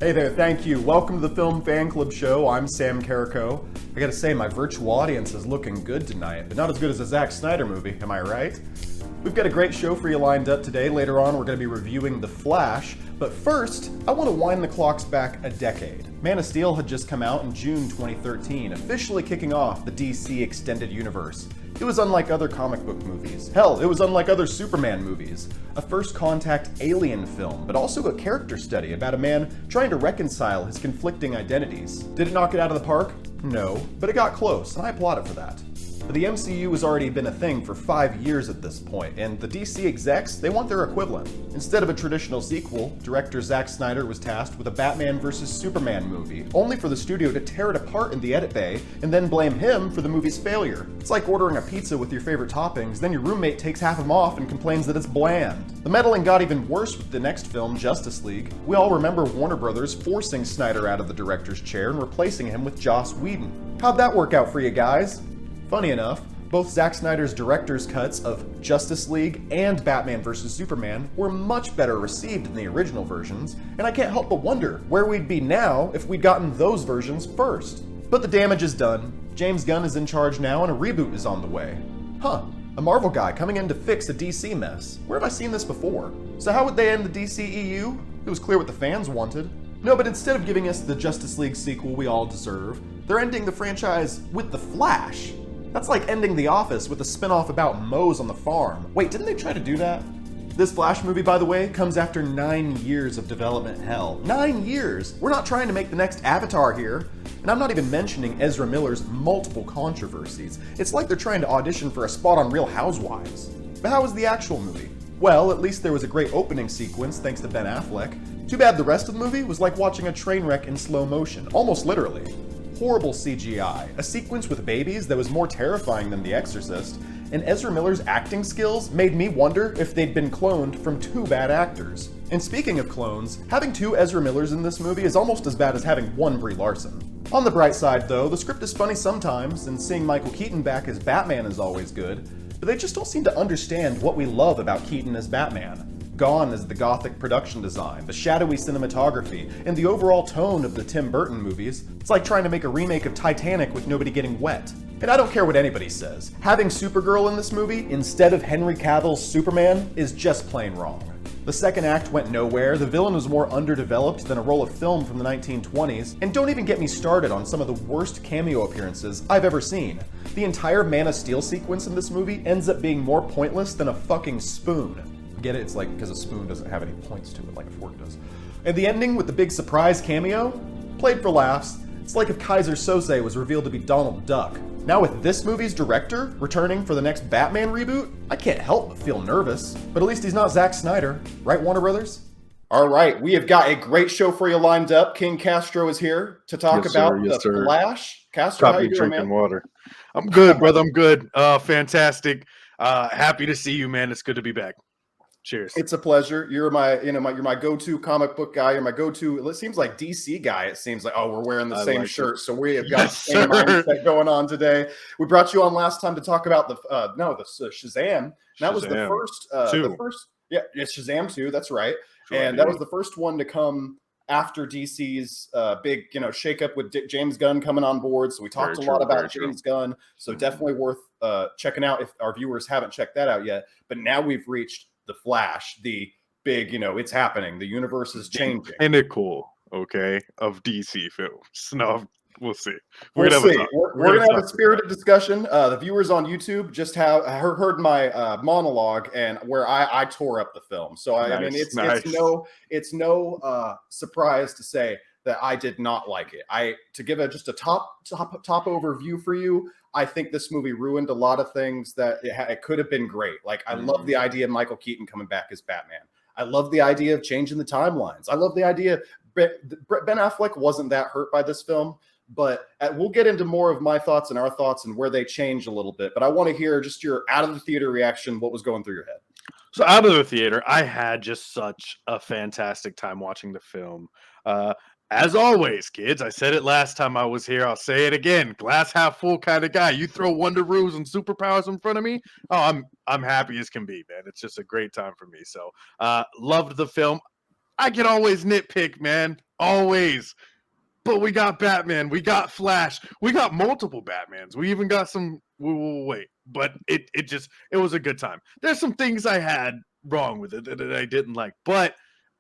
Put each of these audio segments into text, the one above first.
Hey there, thank you. Welcome to the Film Fan Club Show. I'm Sam Carrico. I gotta say, my virtual audience is looking good tonight, but not as good as a Zack Snyder movie, am I right? We've got a great show for you lined up today. Later on, we're going to be reviewing The Flash, but first, I want to wind the clocks back a decade. Man of Steel had just come out in June 2013, officially kicking off the DC Extended Universe. It was unlike other comic book movies. Hell, it was unlike other Superman movies. A first contact alien film, but also a character study about a man trying to reconcile his conflicting identities. Did it knock it out of the park? No, but it got close, and I applaud it for that. But the MCU has already been a thing for 5 years at this point, and the DC execs, they want their equivalent. Instead of a traditional sequel, director Zack Snyder was tasked with a Batman vs. Superman movie, only for the studio to tear it apart in the edit bay, and then blame him for the movie's failure. It's like ordering a pizza with your favorite toppings, then your roommate takes half them off and complains that it's bland. The meddling got even worse with the next film, Justice League. We all remember Warner Brothers forcing Snyder out of the director's chair and replacing him with Joss Whedon. How'd that work out for you guys? Funny enough, both Zack Snyder's director's cuts of Justice League and Batman vs. Superman were much better received than the original versions, and I can't help but wonder where we'd be now if we'd gotten those versions first. But the damage is done. James Gunn is in charge now and a reboot is on the way. Huh, a Marvel guy coming in to fix a DC mess. Where have I seen this before? So how would they end the DCEU? It was clear what the fans wanted. No, but instead of giving us the Justice League sequel we all deserve, they're ending the franchise with The Flash. That's like ending The Office with a spin-off about Moe's on the farm. Wait, didn't they try to do that? This Flash movie, by the way, comes after 9 years of development hell. 9 years! We're not trying to make the next Avatar here. And I'm not even mentioning Ezra Miller's multiple controversies. It's like they're trying to audition for a spot on Real Housewives. But how was the actual movie? Well, at least there was a great opening sequence thanks to Ben Affleck. Too bad the rest of the movie was like watching a train wreck in slow motion, almost literally. Horrible CGI, a sequence with babies that was more terrifying than The Exorcist, and Ezra Miller's acting skills made me wonder if they'd been cloned from 2 bad actors. And speaking of clones, having 2 Ezra Millers in this movie is almost as bad as having 1 Brie Larson. On the bright side though, the script is funny sometimes, and seeing Michael Keaton back as Batman is always good, but they just don't seem to understand what we love about Keaton as Batman. Gone is the gothic production design, the shadowy cinematography, and the overall tone of the Tim Burton movies. It's like trying to make a remake of Titanic with nobody getting wet. And I don't care what anybody says, having Supergirl in this movie instead of Henry Cavill's Superman is just plain wrong. The second act went nowhere, the villain was more underdeveloped than a roll of film from the 1920s, and don't even get me started on some of the worst cameo appearances I've ever seen. The entire Man of Steel sequence in this movie ends up being more pointless than a fucking spoon. Get it? It's like because a spoon doesn't have any points to it like a fork does. And the ending with the big surprise cameo? Played for laughs. It's like if Kaiser Sose was revealed to be Donald Duck. Now with this movie's director returning for the next Batman reboot, I can't help but feel nervous. But at least he's not Zack Snyder. Right, Warner Brothers? All right, we have got a great show for you lined up. King Castro is here to talk about The Flash. Castro, how you doing, man? Water. I'm good, brother. I'm good. Fantastic. Happy to see you, man. It's good to be back. Cheers. It's a pleasure. You're my go-to comic book guy. You're my go-to. It seems like DC guy. It seems like we're wearing the same shirt, so we have got the same mindset going on today. We brought you on last time to talk about the Shazam. That was the first. Shazam 2. That's right. And that was the first one to come after DC's big shakeup with James Gunn coming on board. So we talked a lot about James Gunn. So definitely worth checking out if our viewers haven't checked that out yet. But now we've reached The Flash, the big, it's happening. The universe is changing. Pinnacle, okay, of DC films. No, we'll see. We're going to have a spirited discussion. The viewers on YouTube just heard my monologue and where I tore up the film. So, I mean, it's no surprise to say that I did not like it. To give just a top overview for you, I think this movie ruined a lot of things that it could have been great. Like, I love the idea of Michael Keaton coming back as Batman. I love the idea of changing the timelines. I love the idea Ben Affleck wasn't that hurt by this film, but we'll get into more of my thoughts and our thoughts and where they changed a little bit. But I want to hear just your out of the theater reaction. What was going through your head? So out of the theater, I had just such a fantastic time watching the film. As always, kids, I said it last time I was here. I'll say it again. Glass half full kind of guy. You throw wonder rules and superpowers in front of me. Oh, I'm happy as can be, man. It's just a great time for me. So loved the film. I can always nitpick, man. Always. But we got Batman, we got Flash, we got multiple Batmans. We even got some wait. But it was a good time. There's some things I had wrong with it that I didn't like. But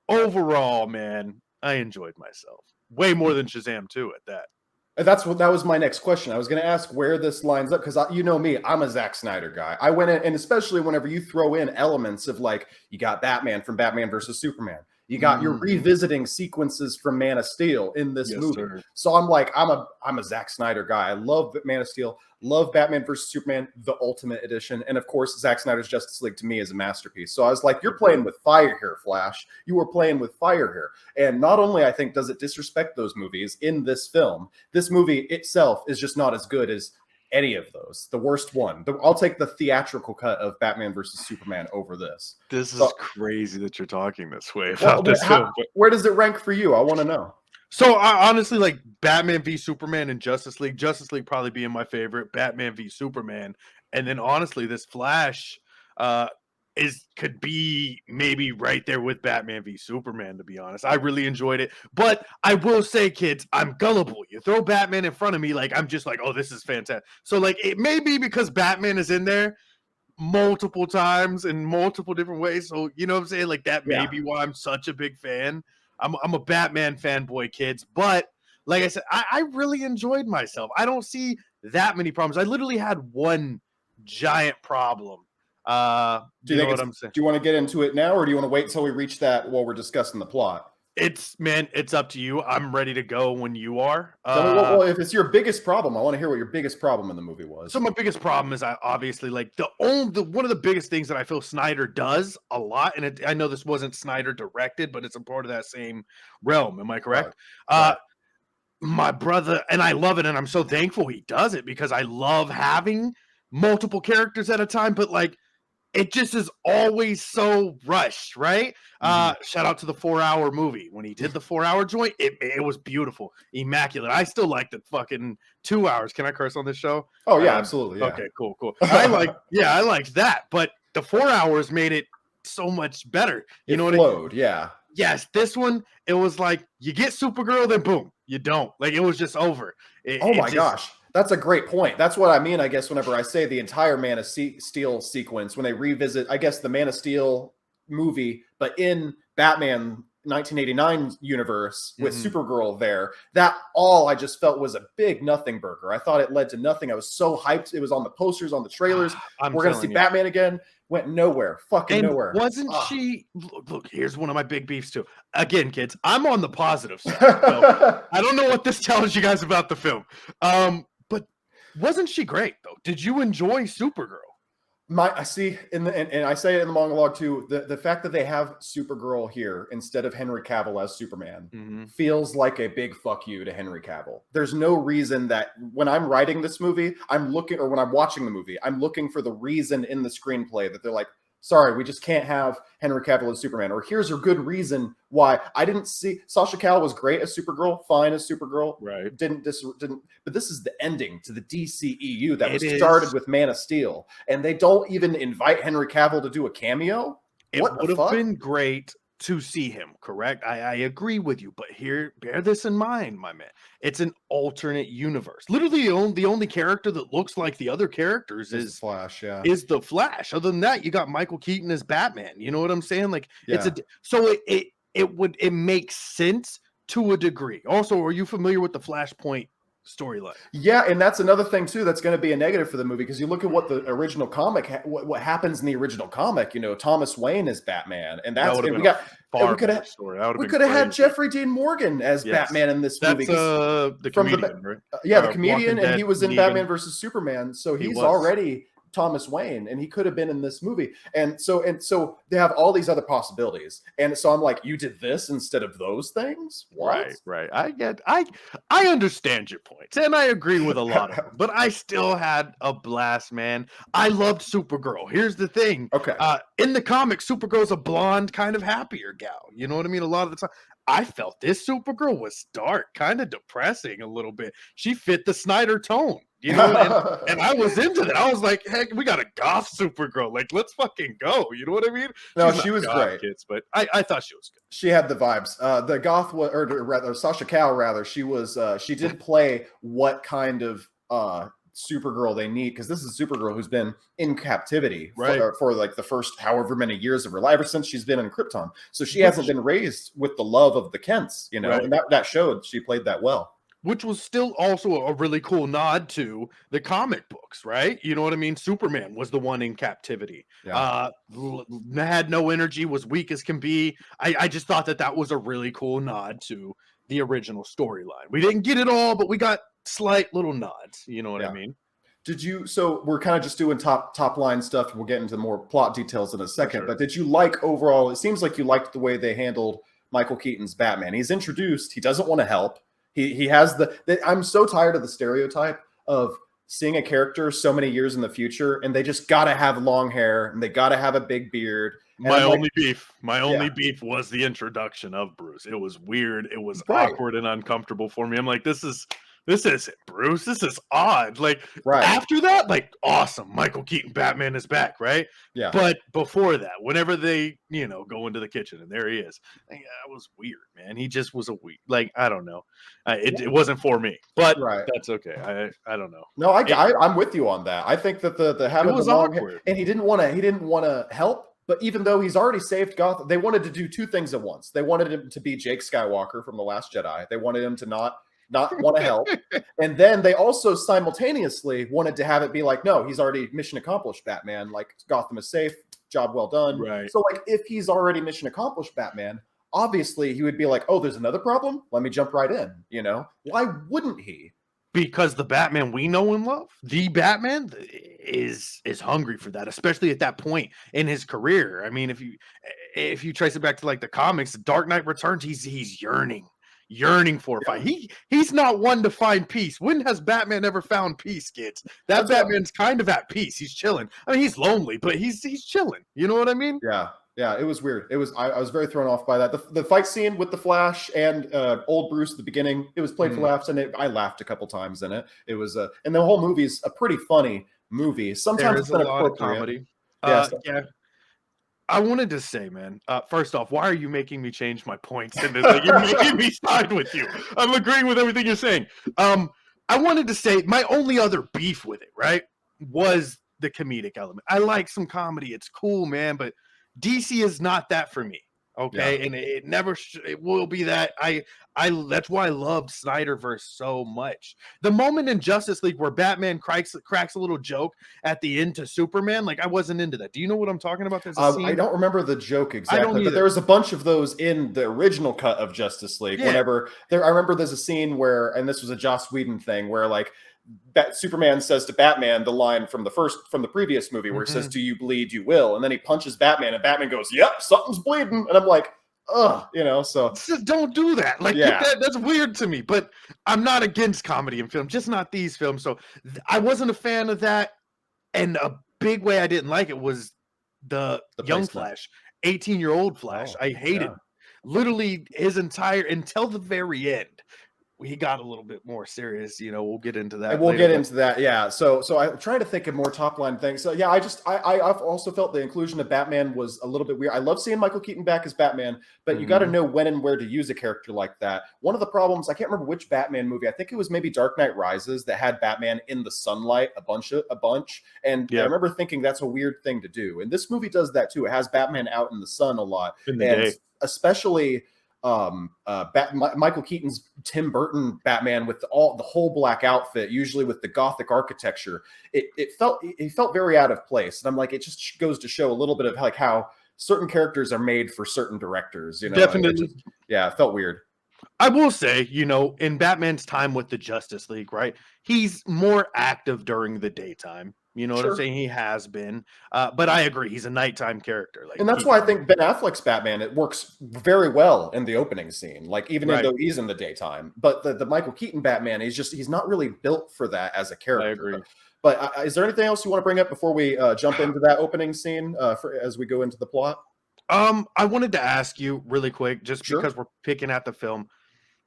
overall, man, I enjoyed myself. Way more than Shazam 2 at that. That was my next question. I was going to ask where this lines up because you know me, I'm a Zack Snyder guy. I went in, and especially whenever you throw in elements of like you got Batman from Batman versus Superman, you got you're revisiting sequences from Man of Steel in this movie. Sir. So I'm like, I'm a Zack Snyder guy. I love Man of Steel, love Batman versus Superman, the Ultimate Edition, and of course Zack Snyder's Justice League to me is a masterpiece. So I was like, you're playing with fire here, Flash. You were playing with fire here, and not only I think does it disrespect those movies in this film, this movie itself is just not as good as any of those. The worst one. I'll take the theatrical cut of Batman versus Superman over this. This is crazy that you're talking this way about this film. Where does it rank for you? I want to know. So I honestly like Batman v Superman and Justice League. Justice League probably being my favorite. Batman v Superman, and then honestly, this Flash could be maybe right there with Batman v Superman, to be honest. I really enjoyed it. But I will say, kids, I'm gullible. You throw Batman in front of me, like I'm just like, oh, this is fantastic. So like it may be because Batman is in there multiple times in multiple different ways. So you know what I'm saying? Like that may be why I'm such a big fan. I'm a Batman fanboy, kids. But like I said, I really enjoyed myself. I don't see that many problems. I literally had one giant problem. Do you know what I'm saying? Do you want to get into it now, or do you want to wait until we reach that while we're discussing the plot? It's up to you. I'm ready to go when you are. Well, if it's your biggest problem, I want to hear what your biggest problem in the movie was. So my biggest problem is I obviously like one of the biggest things that I feel Snyder does a lot, and I know this wasn't Snyder directed, but it's a part of that same realm. Am I correct? Right. My brother, and I love it, and I'm so thankful he does it because I love having multiple characters at a time, but like it just is always so rushed, right? Shout out to the 4-hour movie. When he did the 4-hour joint, it was beautiful, immaculate. I still like the fucking 2 hours. Can I curse on this show? Oh yeah, absolutely. Yeah. Okay, cool. I liked that. But the 4 hours made it so much better. You know what I mean? Yeah. Yes, this one, it was like you get Supergirl, then boom, you don't. Like it was just over. Gosh. That's a great point. That's what I mean, I guess, whenever I say the entire Man of Steel sequence, when they revisit, I guess, the Man of Steel movie, but in Batman 1989 universe with Supergirl there, that all I just felt was a big nothing burger. I thought it led to nothing. I was so hyped. It was on the posters, on the trailers. We're going to see Batman again. Went nowhere. Fucking nowhere. Wasn't she? Look, here's one of my big beefs too. Again, kids, I'm on the positive side. So I don't know what this tells you guys about the film. But wasn't she great though? Did you enjoy Supergirl? I see, and I say it in the monologue too. The fact that they have Supergirl here instead of Henry Cavill as Superman feels like a big fuck you to Henry Cavill. There's no reason that when I'm writing this movie, or when I'm watching the movie, I'm looking for the reason in the screenplay that they're like, sorry, we just can't have Henry Cavill as Superman. Or here's a good reason why. I didn't see Sasha Calle was great as Supergirl, fine as Supergirl. Right. Didn't. But this is the ending to the DCEU that was started with Man of Steel, and they don't even invite Henry Cavill to do a cameo. It would have been great to see him, correct? I agree with you, but here, bear this in mind, my man. It's an alternate universe. Literally, the only character that looks like the other characters is Flash. Yeah, is the Flash. Other than that, you got Michael Keaton as Batman. You know what I'm saying? Like, it makes sense to a degree. Also, are you familiar with the Flashpoint storyline? Yeah, and that's another thing too that's going to be a negative for the movie, because you look at what the original comic what happens in the original comic. You know, Thomas Wayne is Batman, and that's we could have had Jeffrey Dean Morgan as Batman in this movie. That's the comedian, right? The comedian, and he was in Batman versus Superman, so he's already Thomas Wayne, and he could have been in this movie. And so they have all these other possibilities. And so I'm like, you did this instead of those things? What? Right. I understand your points, and I agree with a lot of them, but I still had a blast, man. I loved Supergirl. Here's the thing. Okay. In the comics, Supergirl's a blonde, kind of happier gal. You know what I mean? A lot of the time. I felt this Supergirl was dark, kind of depressing a little bit. She fit the Snyder tone. you know, and I was into that. I was like, heck, we got a goth Supergirl. Like, let's fucking go. You know what I mean? No, She's she not was goth, great. kids, but I thought she was good. She had the vibes. The goth was, or rather, Sasha Cal, rather, she was. She did play what kind of Supergirl they need, because this is Supergirl who's been in captivity Right. for like the first however many years of her life, ever since she's been in Krypton. So she Which- hasn't been raised with the love of the Kents, you know, Right. and that showed. She played that well. Which was still also a really cool nod to the comic books, right? You know what I mean? Superman was the one in captivity. Yeah. Had no energy, was weak as can be. I just thought that was a really cool nod to the original storyline. We didn't get it all, but we got slight little nods. You know what I mean? Did you? So we're kind of just doing top line stuff. We'll get into more plot details in a second. Sure. But did you like overall? It seems like you liked the way they handled Michael Keaton's Batman. He's introduced. He doesn't want to help. He has I'm so tired of the stereotype of seeing a character so many years in the future, and they just gotta have long hair and they gotta have a big beard. And My I'm like, only beef was the introduction of Bruce. It was weird. It was Right. awkward and uncomfortable for me. I'm like, this isn't Bruce. This is odd. Like, Right. after that, like, awesome. Michael Keaton Batman is back, right? Yeah. But before that, whenever they, go into the kitchen and there he is, that was weird, man. He just was like, I don't know. It wasn't for me, but Right. that's okay. I don't know. No, I'm with you on that. I think that the having It was the long hair, awkward. and he didn't want to help. But even though he's already saved Gotham, they wanted to do two things at once. They wanted him to be Jake Skywalker from The Last Jedi. They wanted him to not want to help. And then they also simultaneously wanted to have it be like, no, he's already mission accomplished Batman. Like, Gotham is safe, job well done. Right. So like, if he's already mission accomplished Batman, obviously he would be like, oh, there's another problem? Let me jump right in, you know? Why wouldn't he? Because the Batman we know and love, the Batman is hungry for that, especially at that point in his career. I mean, if you trace it back to like the comics, Dark Knight Returns, he's yearning for a fight. He's not one to find peace. When has Batman ever found peace, kids? That's Batman's kind of at peace. He's chilling. I mean, he's lonely, but he's chilling. You know what I mean? Yeah. Yeah, it was weird. It was I was very thrown off by that. The fight scene with the Flash and old Bruce at the beginning, it was played for laughs, and I laughed a couple times in it. It was and the whole movie's a pretty funny movie. Sometimes it's a lot of comedy. Yeah. I wanted to say, man, first off, why are you making me change my points? And like, you're making me side with you. I'm agreeing with everything you're saying. I wanted to say my only other beef with it, right, was the comedic element. I like some comedy. It's cool, man, but DC is not that for me. Okay. Yeah. And it never it will be that. That's why I loved Snyderverse so much. The moment in Justice League where Batman cracks a little joke at the end to Superman, like, I wasn't into that. Do you know what I'm talking about? There's a scene. I don't remember the joke exactly, but there was a bunch of those in the original cut of Justice League. Yeah. I remember there's a scene where, and this was a Joss Whedon thing, where like Superman says to Batman the line from the previous movie where he says, "Do you bleed? You will." And then he punches Batman, and Batman goes, "Yep, something's bleeding." And I'm like, ugh, so just don't do that. Like, that's weird to me. But I'm not against comedy in film, just not these films. So I wasn't a fan of that. And a big way I didn't like it was the young Flash, 18-year-old Flash. I hated literally his entire until the very end. He got a little bit more serious, we'll get into that. And we'll get into that. Yeah. So I'm trying to think of more top line things. So yeah, I've also felt the inclusion of Batman was a little bit weird. I love seeing Michael Keaton back as Batman, but you got to know when and where to use a character like that. One of the problems, I can't remember which Batman movie. I think it was maybe Dark Knight Rises that had Batman in the sunlight a bunch. And I remember thinking that's a weird thing to do. And this movie does that too. It has Batman out in the sun a lot. In the day. Especially Michael Keaton's Tim Burton Batman with the whole black outfit, usually with the Gothic architecture. It felt very out of place, and I'm like, it just goes to show a little bit of like how certain characters are made for certain directors. Definitely. It felt weird. I will say, in Batman's time with the Justice League, right? He's more active during the daytime. You know what I'm saying? He has been. But I agree. He's a nighttime character. Like, and that's why I think Ben Affleck's Batman, it works very well in the opening scene. Like, even though he's in the daytime. But the Michael Keaton Batman, he's not really built for that as a character. I agree. But is there anything else you want to bring up before we jump into that opening scene as we go into the plot? I wanted to ask you really quick, just because we're picking at the film,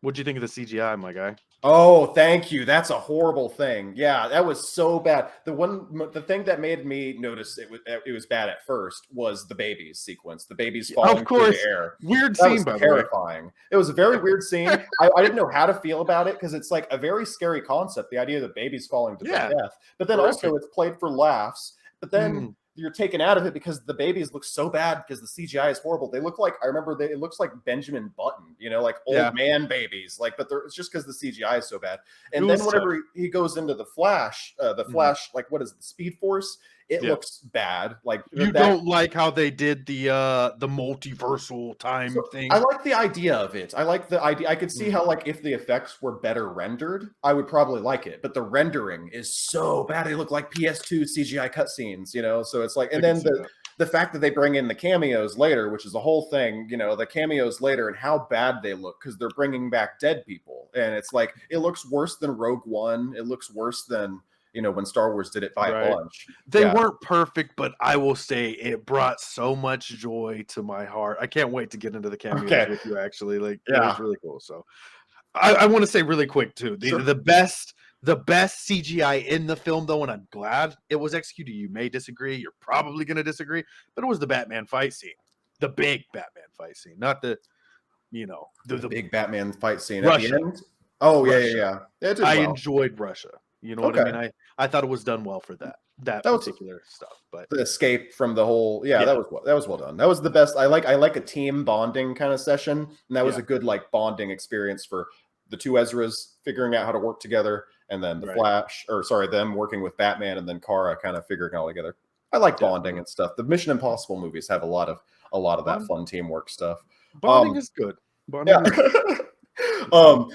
what'd you think of the CGI, my guy? Oh, thank you. That's a horrible thing. Yeah, that was so bad. The thing that made me notice it was bad at first was the babies sequence. The babies Of falling through the course, air. weird That scene was by the way. terrifying. It was a very weird scene. I didn't know how to feel about it because it's like a very scary concept, the idea that babies falling to their Yeah, death. But then horrific. also it's played for laughs. But then Mm, you're taken out of it because the babies look so bad because the CGI is horrible. They look like it looks like Benjamin Button, like yeah, old man babies. Like, but it's just because the CGI is so bad. it And then was tough. whenever he goes into the Flash, Mhm. like what is it, the Speed Force? It Yeah. looks bad. Like You that. don't like how they did the multiversal So time I thing? like the idea of it. I like the idea. I could see Mm, how like if the effects were better rendered, I would probably like it. But the rendering is so bad. They look like PS2 CGI cutscenes, So it's like, I and can then see that. the fact that they bring in the cameos later, which is the whole thing, the cameos later and how bad they look because they're bringing back dead people, and it's like it looks worse than Rogue One. It looks worse than when Star Wars did it by a Right. bunch. They Yeah. weren't perfect, but I will say it brought so much joy to my heart. I can't wait to get into the cameos Okay. with you, actually. Like, it was Yeah. really cool. So I want to say really quick too. The Sure. the best the best CGI in the film, though, and I'm glad it was executed. You may disagree, you're probably gonna disagree, but it was the Batman fight scene. The big Batman fight scene, not The the big Batman fight scene at the Russia. end. Oh yeah, yeah, Russia. yeah. It did I well. enjoyed Russia. You know what I Okay. mean? I thought it was done well for that That was particular stuff. But the escape from the whole. Yeah, yeah, that was well done. That was the best. I like a team bonding kind of session, and that was yeah, a good like bonding experience for the two Ezras figuring out how to work together, and then the right. Flash, or sorry, them working with Batman, and then Kara kind of figuring it all together. I like bonding Definitely. and stuff. The Mission Impossible movies have a lot of that Bond, fun teamwork stuff. bonding Um, is good. yeah. Bonding is good. um,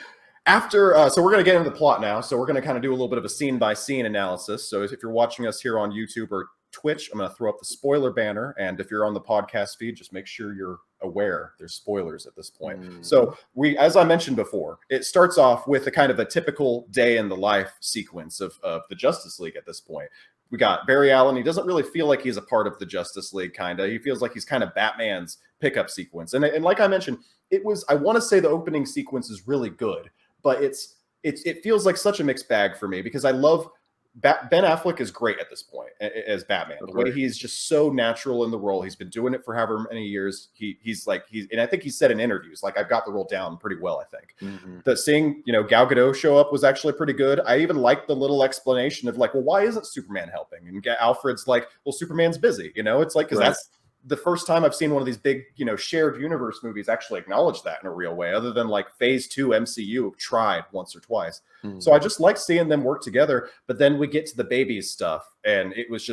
after so we're going to get into the plot now, so we're going to kind of do a little bit of a scene by scene analysis. So if you're watching us here on YouTube or Twitch, I'm going to throw up the spoiler banner, and if you're on the podcast feed, just make sure you're aware there's spoilers at this point. Mhm. So as I mentioned before, it starts off with a kind of a typical day in the life sequence of the Justice League at this point. We got Barry Allen. He doesn't really feel like he's a part of the Justice League, kind of. He feels like he's kind of Batman's pickup sequence. And like I mentioned, I want to say the opening sequence is really good, but it feels like such a mixed bag for me because I love Ben Affleck is great at this point as Batman. The way Okay. he's just so natural in the role. He's been doing it for however many years. And I think he said in interviews, like, I've got the role down pretty well, I think. Mhm. The seeing, Gal Gadot show up was actually pretty good. I even liked the little explanation of like, well, why isn't Superman helping? And Alfred's like, well, Superman's busy. It's like, because Right. that's the first time I've seen one of these big, shared universe movies actually acknowledge that in a real way, other than like Phase 2 MCU tried once or twice. So I Mhm. just like seeing them work together. But then we get to the babies stuff, and it was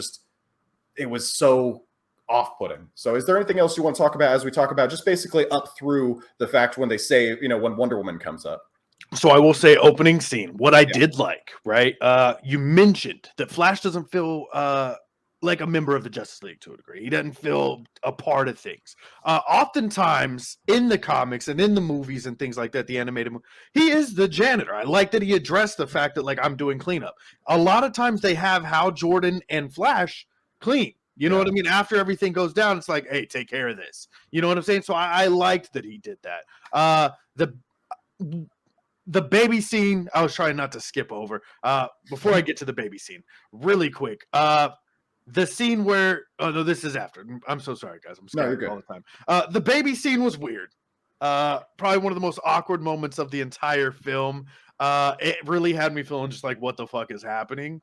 so off-putting. So is there anything else you want to talk about as we talk about just basically up through the fact when they say, when Wonder Woman comes up? So I will say opening scene, what I Yeah. did like, right? You mentioned that Flash doesn't feel like a member of the Justice League to a degree. He doesn't feel a part of things. Oftentimes in the comics and in the movies and things like that, the animated he is the janitor. I like that he addressed the fact that like I'm doing cleanup. A lot of times they have Hal Jordan and Flash clean. You know Yeah. what I mean? After everything goes down, it's like, hey, take care of this. You know what I'm saying? So I liked that he did that. The baby scene, I was trying not to skip over. Before I get to the baby scene, really quick. The scene where no, this is after. I'm so sorry, guys. I'm No, you're scattered good. all the time. The baby scene was weird. Probably one of the most awkward moments of the entire film. It really had me feeling just like, what the fuck is happening?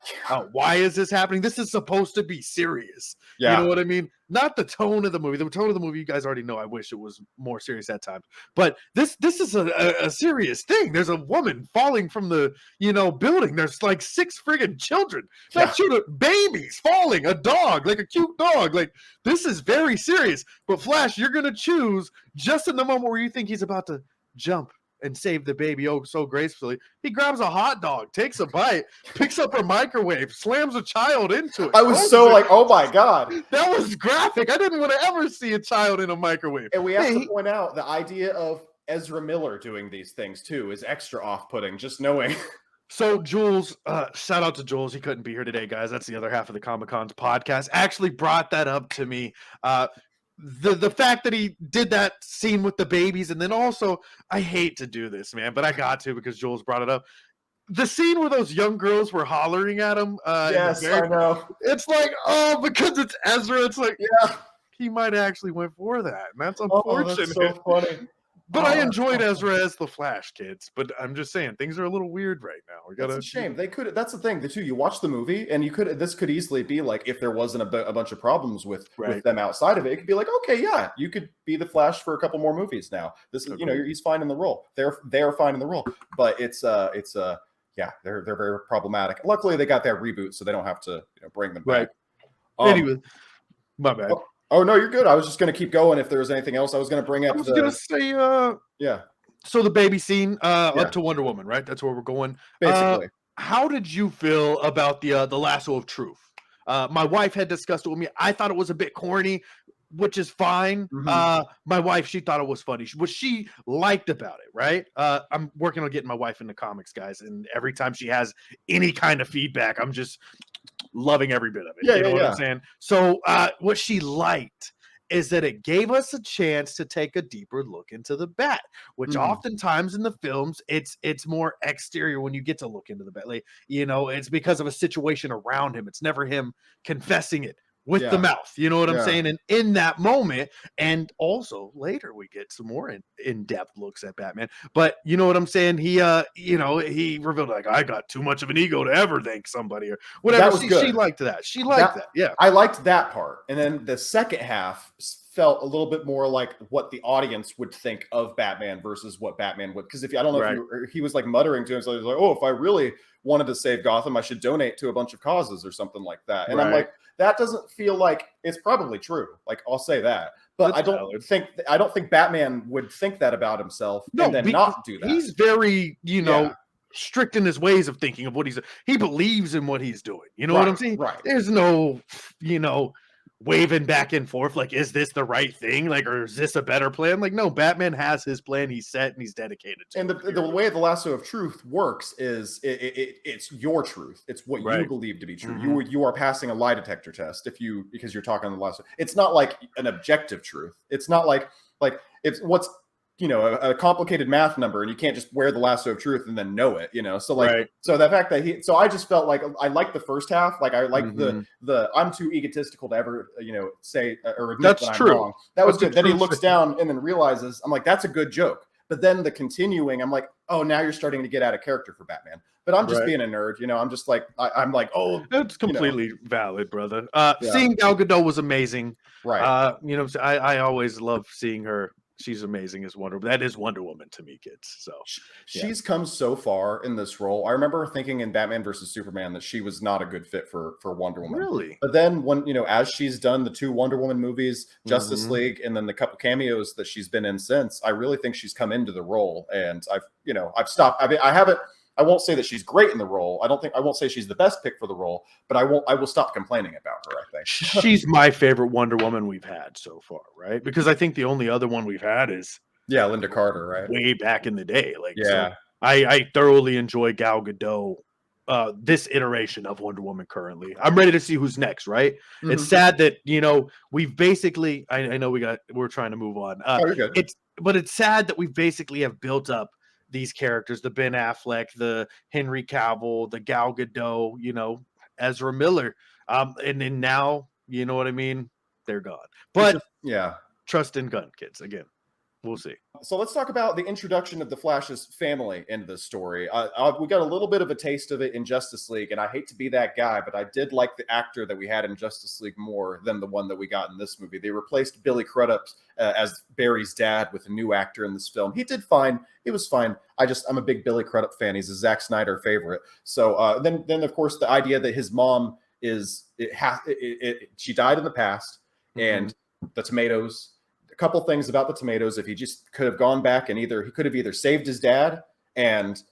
Why is this happening? This is supposed to be serious. You know Yeah. what I mean? Not the tone of the movie. The tone of the movie, you guys already know. I wish it was more serious at times. But this is a serious thing. There's a woman falling from the building. There's like 6 friggin' children, Yeah. not children, babies falling. A dog, like a cute dog. Like this is very serious. But Flash, you're gonna choose just in the moment where you think he's about to jump and save the baby so gracefully. He grabs a hot dog, takes a bite, picks up a microwave, slams a child into it. I was closes so it. like, oh my God. That was graphic. I didn't want to ever see a child in a microwave. And we have to Hey, point out the idea of Ezra Miller doing these things too is extra off-putting, just knowing. so Jules, shout out to Jules. He couldn't be here today, guys. That's the other half of the Comic Con's podcast. Actually brought that up to me. the fact that he did that scene with the babies, and then also, I hate to do this, man, but I got to because Jules brought it up. The scene where those young girls were hollering at him. Yes, I know. It's like, oh, because it's Ezra. It's like, Yeah. he might actually went for that, and that's Oh, unfortunate. that's so funny. But Oh, I that's enjoyed so Ezra as the Flash, kids. But I'm just saying, things are a little weird right now. We gotta. That's a shame. They could. That's the thing. The two. You watch the movie, and you could. This could easily be like if there wasn't a bunch of problems with Right. them outside of it. It could be like, okay, yeah, you could be the Flash for a couple more movies now. This is, Okay. he's fine in the role. They're fine in the role. But yeah, they're very problematic. Luckily, they got that reboot, so they don't have to bring them Right. back. Anyway, my bad. Oh no, you're good. I was just going to keep going. If there was anything else, I was going to bring up. I was gonna say, yeah. So the baby scene, up to Wonder Woman, right? That's where we're going. Basically. How did you feel about the lasso of truth? My wife had discussed it with me. I thought it was a bit corny, which is fine. Mhm. My wife, she thought it was funny. What she liked about it, right? I'm working on getting my wife into comics, guys, and every time she has any kind of feedback, I'm just loving every bit of it. Yeah, you know yeah, what yeah. I'm saying? So what she liked is that it gave us a chance to take a deeper look into the bat, which Mhm. oftentimes in the films it's more exterior when you get to look into the bat. Like, it's because of a situation around him. It's never him confessing it with the Yeah. mouth. You know what I'm Yeah. saying? And in that moment, and also later we get some more in-depth looks at Batman. But you know what I'm saying? He he revealed, like, I got too much of an ego to ever thank somebody or whatever. That was She good. liked that. She liked that. Yeah. I liked that part. And then the second half felt a little bit more like what the audience would think of Batman versus what Batman would. Because I don't know Right. if he was like muttering to himself, he was like, oh, if I really wanted to save Gotham, I should donate to a bunch of causes or something like that. And I'm Right. like, that doesn't feel like it's probably true. Like, I'll say that. But That's I valid. don't think Batman would think that about himself and then because not do that. he's very, Yeah. strict in his ways of thinking of what he believes in what he's doing. You know what I'm Right, saying? right. There's no, waving back and forth like, is this the right thing? Like, or is this a better plan? Like, no, Batman has his plan. He's set and he's dedicated to And it. the way the lasso of truth works is it's your truth. It's what you Right. believe to be true. Mhm. You are passing a lie detector test because you're talking on the lasso. It's not like an objective truth. It's not like it's what's a complicated math number, and you can't just wear the lasso of truth and then know it. So Right. so the fact that I just felt like I liked the first half. Like I like Mhm. the I'm too egotistical to ever say or admit That's that I'm true. wrong. That was That's a good. Then he true looks thing. down and then realizes, I'm like, that's a good joke. But then the continuing, I'm like, oh, now you're starting to get out of character for Batman. But I'm just Right. being a nerd, I'm just like, I'm like, oh, That's completely valid, brother. Yeah. Seeing Gal Gadot was amazing. right. I always love seeing her. She's amazing as Wonder Woman. That is Wonder Woman to me, kids. So She's come so far in this role. I remember thinking in Batman versus Superman that she was not a good fit for Wonder Woman. really, But then when, as she's done the 2 Wonder Woman movies, Justice Mhm. League, and then the couple cameos that she's been in since, I really think she's come into the role. And I've stopped. I mean, I won't say that she's great in the role. I won't say she's the best pick for the role, but I will stop complaining about her, I think. she's my favorite Wonder Woman we've had so far, right? Because I think the only other one we've had is Yeah, Linda Carter, right? way back in the day. Like, so Yeah. I thoroughly enjoy Gal Gadot. This iteration of Wonder Woman currently. I'm ready to see who's next, right? It's Mhm. sad that, we've basically, I know we're trying to move on. Oh, you're good. It's sad that we basically have built up these characters, the Ben Affleck, the Henry Cavill, the Gal Gadot, Ezra Miller. And then now, you know what I mean? They're gone. But Yeah. trust in gun, kids. Again, we'll see. So let's talk about the introduction of the Flash's family into the story. We got a little bit of a taste of it in Justice League, and I hate to be that guy, but I did like the actor that we had in Justice League more than the one that we got in this movie. They replaced Billy Crudup as Barry's dad with a new actor in this film. He did fine. It was fine. I'm a big Billy Crudup fan. He's a Zack Snyder favorite. So then of course the idea that his mom she died in the past, and the tomatoes. Couple things about the tomatoes. If he just could have gone back and he could have either saved his dad and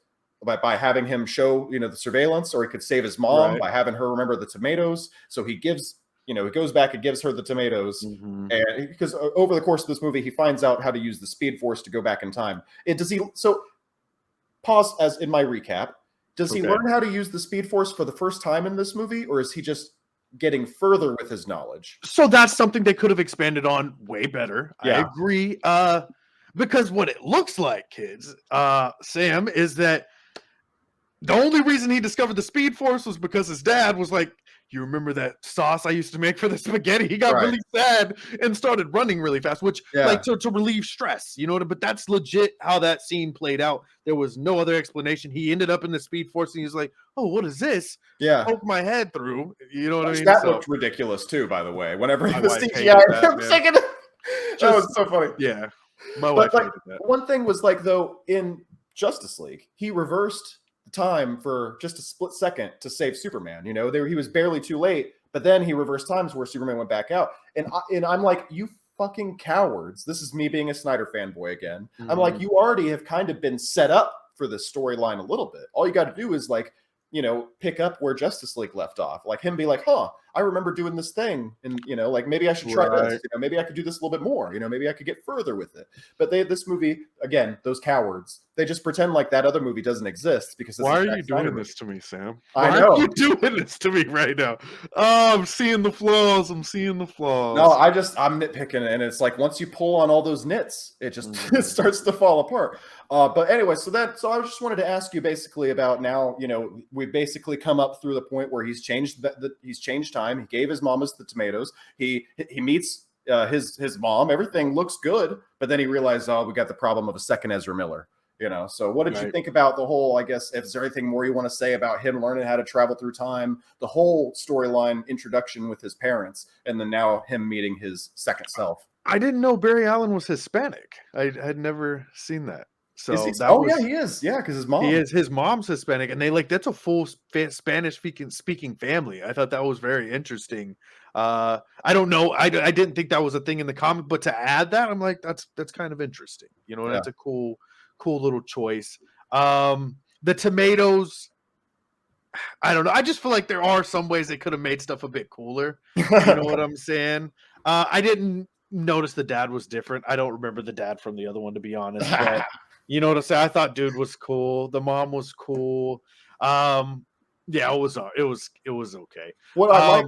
by having him show the surveillance, or he could save his mom Right. by having her remember the tomatoes. So he goes back and gives her the tomatoes, Mhm. and because over the course of this movie he finds out how to use the Speed Force to go back in time. So pause as in my recap. Does he Okay. learn how to use the Speed Force for the first time in this movie, or is he just getting further with his knowledge. So that's something they could have expanded on way better. Yeah. I agree. Because what it looks like, kids, Sam, is that the only reason he discovered the Speed Force was because his dad was like, you remember that sauce I used to make for the spaghetti? He got Right. really sad and started running really fast, which like to relieve stress, you know what I mean? But that's legit how that scene played out. There was no other explanation. He ended up in the Speed Force and he's like, oh, what is this? Yeah. Poke my head through. You know what I mean? That looked ridiculous too, by the way. Whenever My the wife hated CGI, that, I'm man. thinking that was so funny. Yeah. My wife But like, hated that. one thing was like, though, in Justice League, he reversed the time for just a split second to save Superman. You know, he was barely too late, but then he reversed times where Superman went back out. And I'm like, you fucking cowards. This is me being a Snyder fanboy again. Mm-hmm. I'm like, you already have kind of been set up for this storyline a little bit. All you got to do is like, you know, pick up where Justice League left off. Like him be like, huh, I remember doing this thing. And, you know, like maybe I should try this. You know, maybe I could do this a little bit more. You know, maybe I could get further with it. But this movie, again, those cowards, they just pretend like that other movie doesn't exist because why are you doing this to me, Sam? I Why know. are you doing this to me right now? Oh, I'm seeing the flaws. I'm seeing the flaws. No, I'm nitpicking, and it's like once you pull on all those nits, it just it starts to fall apart. But anyway, so I just wanted to ask you basically about now. You know, we've basically come up through the point where he's changed he's changed time. He gave his mamas the tomatoes. He meets his mom. Everything looks good, but then he realized, oh, we got the problem of a second Ezra Miller. You know, so what did you think about the whole, I guess, if there anything more you want to say about him learning how to travel through time, the whole storyline introduction with his parents, and then now him meeting his second self? I didn't know Barry Allen was Hispanic. I had never seen that. So yeah, he is. Yeah, because his mom's Hispanic, and they that's a full Spanish speaking family. I thought that was very interesting. I don't know. I didn't think that was a thing in the comic, but to add that, I'm like, that's kind of interesting. You know, that's a cool little choice. The tomatoes, I don't know. I just feel like there are some ways they could have made stuff a bit cooler. You know what I'm saying? I didn't notice the dad was different. I don't remember the dad from the other one, to be honest. But you know what I'm saying? I thought dude was cool. The mom was cool. Yeah, it was okay. What I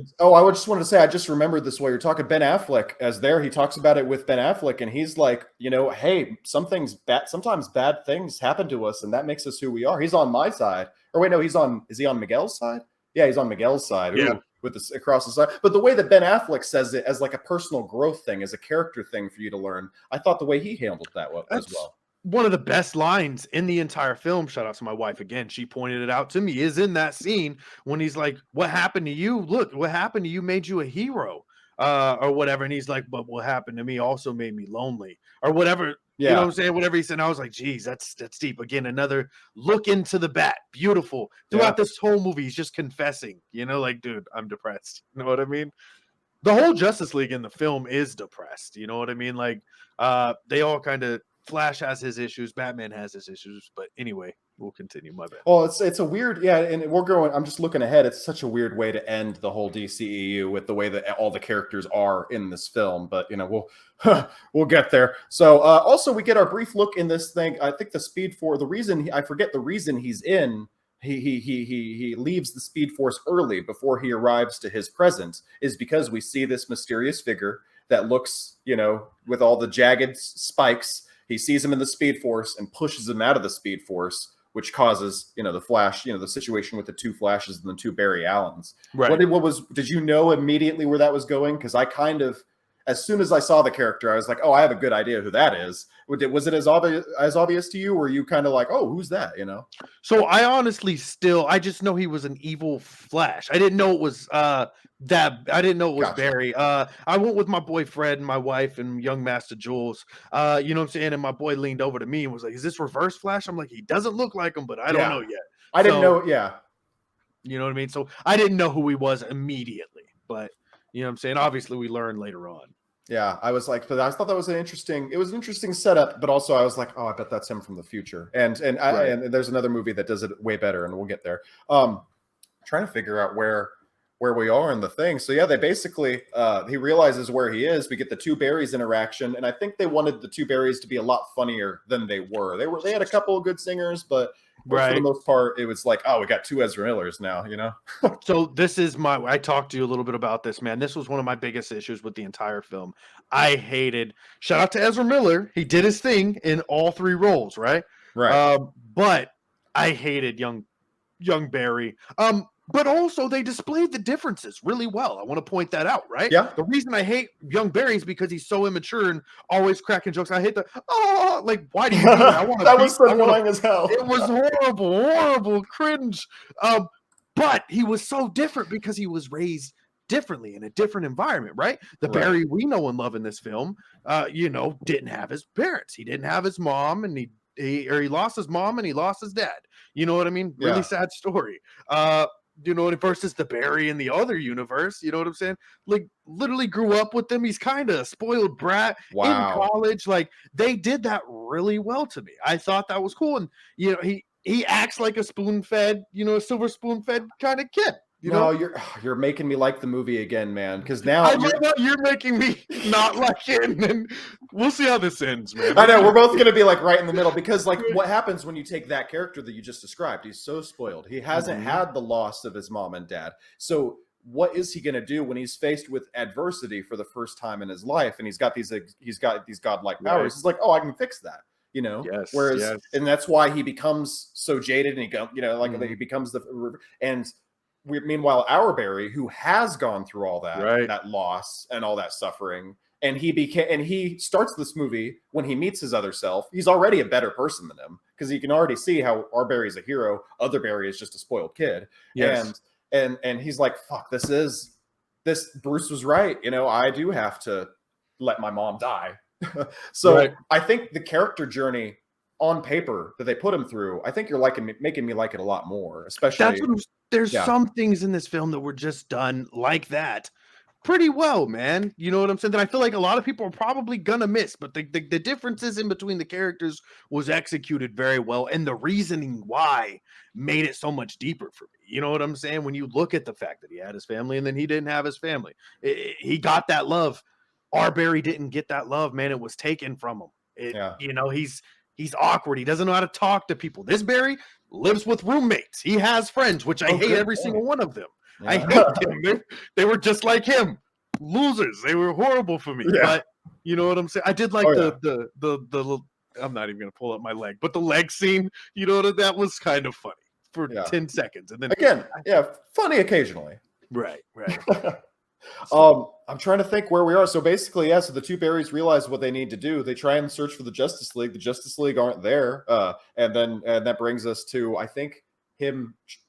just wanted to say, I just remembered this while you're talking. Ben Affleck as there, he talks about it with Ben Affleck, and he's like, you know, hey, sometimes bad things happen to us, and that makes us who we are. He's on my side. Or wait, no, is he on Miguel's side? Yeah, he's on Miguel's side. Yeah. With this across the side. But the way that Ben Affleck says it as like a personal growth thing, as a character thing for you to learn, I thought the way he handled that as well. One of the best lines in the entire film, shout out to my wife again, she pointed it out to me, is in that scene when he's like, what happened to you? Look, what happened to you made you a hero, or whatever. And he's like, but what happened to me also made me lonely, or whatever. Yeah. You know what I'm saying? Whatever he said. I was like, geez, that's deep. Again, another look into the bat. Beautiful. Throughout this whole movie, he's just confessing, you know, like, dude, I'm depressed. You know what I mean? The whole Justice League in the film is depressed. You know what I mean? Like, they all kind of, Flash has his issues, Batman has his issues, but anyway, we'll continue. My bad. Well, it's a weird, and we're going. I'm just looking ahead. It's such a weird way to end the whole DCEU with the way that all the characters are in this film. But you know, we'll get there. So also, we get our brief look in this thing. I think the Speed Force. The reason I forget the reason he's in. He leaves the Speed Force early before he arrives to his present is because we see this mysterious figure that looks, you know, with all the jagged spikes. He sees him in the Speed Force and pushes him out of the Speed Force, which causes, you know, the Flash, you know, the situation with the two Flashes and the two Barry Allens. Right. Did you know immediately where that was going? Because I kind of, as soon as I saw the character, I was like, oh, I have a good idea who that is. Was it as obvious to you, or were you kind of like, oh, who's that? You know? So I honestly I just know he was an evil Flash. I didn't know it was I didn't know it was Barry. I went with my boy Fred and my wife and young Master Jules. You know what I'm saying? And my boy leaned over to me and was like, is this Reverse Flash? I'm like, he doesn't look like him, but I don't know yet. I didn't know. Yeah. You know what I mean? So I didn't know who he was immediately, but you know what I'm saying? Obviously we learned later on. Yeah, I was like, but I thought that was an interesting setup, but also I was like, oh, I bet that's him from the future. And there's another movie that does it way better, and we'll get there. Trying to figure out where where we are in the thing. So yeah, they basically he realizes where he is. We get the two berries interaction, and I think they wanted the two berries to be a lot funnier than they were. They had a couple of good singers, but for the Right. most part, it was like, oh, we got two Ezra Millers now, you know? So this is I talked to you a little bit about this, man. This was one of my biggest issues with the entire film. I hated, shout out to Ezra Miller. He did his thing in all three roles, right? Right. But I hated young Barry. But also they displayed the differences really well. I want to point that out, right? Yeah. The reason I hate young Barry is because he's so immature and always cracking jokes. I hate like, why do you do that? I want to That was so annoying as hell. It was horrible, cringe. But he was so different because he was raised differently in a different environment, right? The Right. Barry we know and love in this film, didn't have his parents. He didn't have his mom, and he lost his mom and he lost his dad. You know what I mean? Really sad story. Versus the Barry in the other universe, you know what I'm saying? Like, literally grew up with them. He's kind of a spoiled brat in college. Like, they did that really well to me. I thought that was cool. And, he acts like a spoon-fed, a silver spoon-fed kind of kid. You're making me like the movie again, man. Because now I know you're making me not like it, and we'll see how this ends, man. I know we're both gonna be like right in the middle because like what happens when you take that character that you just described? He's so spoiled. He hasn't had the loss of his mom and dad. So what is he gonna do when he's faced with adversity for the first time in his life? And he's got these godlike powers. Right. He's like, oh, I can fix that. Yes, Whereas, yes. and that's why he becomes so jaded, and he becomes meanwhile, our Barry, who has gone through all that loss and all that suffering, and he starts this movie when he meets his other self. He's already a better person than him because you can already see how our Barry is a hero. Other Barry is just a spoiled kid. Yes. And he's like, fuck, this Bruce was right. I do have to let my mom die. So I think the character journey on paper that they put him through, I think you're making me like it a lot more, especially. There's some things in this film that were just done like that pretty well, man. You know what I'm saying? That I feel like a lot of people are probably gonna miss, but the differences in between the characters was executed very well, and the reasoning why made it so much deeper for me. You know what I'm saying? When you look at the fact that he had his family and then he didn't have his family, he got that love. Our Barry didn't get that love, man. It was taken from him. He's awkward. He doesn't know how to talk to people. This Barry lives with roommates. He has friends, which I hate every single one of them. I hate them. They were just like him. Losers. They were horrible for me. Yeah. But you know what I'm saying? I did like the I'm not even gonna pull up my leg, but the leg scene, that was kind of funny for 10 seconds. And then again, funny occasionally. Right. I'm trying to think where we are. So basically, so the two Barrys realize what they need to do. They try and search for the Justice League. The Justice League aren't there. And that brings us to, I think,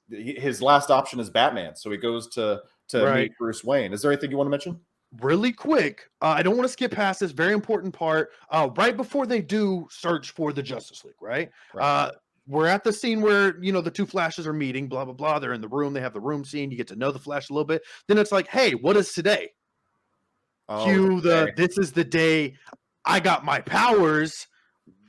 his last option is Batman. So he goes to meet Bruce Wayne. Is there anything you want to mention? Really quick, I don't want to skip past this very important part. Right before they do search for the Justice League, right? We're at the scene where, the two Flashes are meeting, blah, blah, blah. They're in the room. They have the room scene. You get to know the Flash a little bit. Then it's like, hey, what is today? This is the day I got my powers.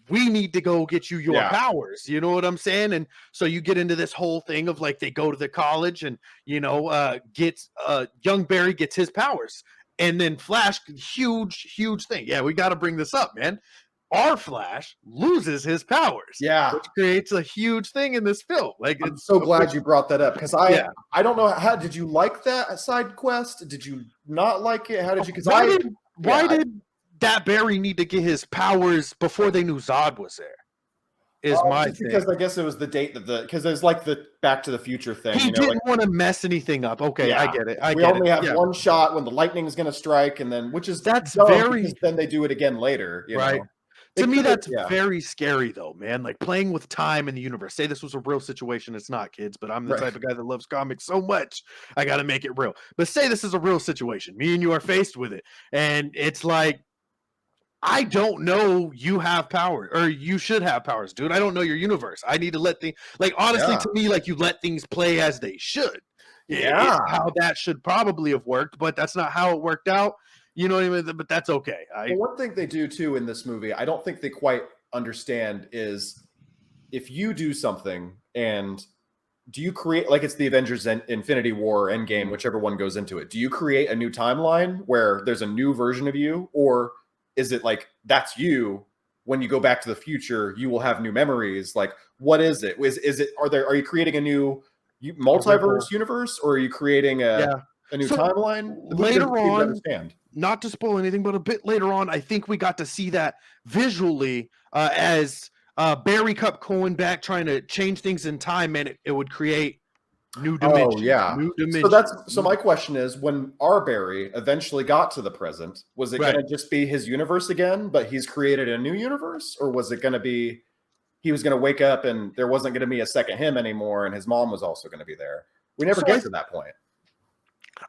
We need to go get you your powers. You know what I'm saying? And so you get into this whole thing of like, they go to the college and, young Barry gets his powers. And then Flash, huge thing. Yeah, we got to bring this up, man. Our Flash loses his powers. Yeah. Which creates a huge thing in this film. Like, I'm so glad you brought that up because I don't know how did you like that side quest? Did you not like it? How did you? Why did that Barry need to get his powers before they knew Zod was there? Is my thing. Because I guess it was the date because there's like the Back to the Future thing. He didn't want to mess anything up. Okay, I get it. We only have one shot when the lightning is going to strike, and then then they do it again later. You know? To me, that's very scary, though, man. Like playing with time in the universe. Say this was a real situation. It's not, kids, but I'm the type of guy that loves comics so much. I got to make it real. But say this is a real situation. Me and you are faced with it. And it's like, I don't know you have power or you should have powers, dude. I don't know your universe. I need to let things, like, honestly, to me, like, you let things play as they should. Yeah. It's how that should probably have worked, but that's not how it worked out. You know what I mean? But that's okay. One thing they do too in this movie, I don't think they quite understand, is if you do something and do you create, like it's the Avengers Infinity War Endgame, whichever one goes into it? Do you create a new timeline where there's a new version of you, or is it like that's you? When you go back to the future, you will have new memories. Like, what is it? Is it? Are you creating a new multiverse universe, or are you creating a new timeline? The movie later doesn't seem to on, understand. not to spoil anything, but a bit later on, I think we got to see that visually as Barry kept going back trying to change things in time, and it would create new dimensions. Oh yeah. New dimensions. So my question is, when our Barry eventually got to the present, was it going to just be his universe again, but he's created a new universe, or was it going to be he was going to wake up and there wasn't going to be a second him anymore, and his mom was also going to be there? We never get to that point.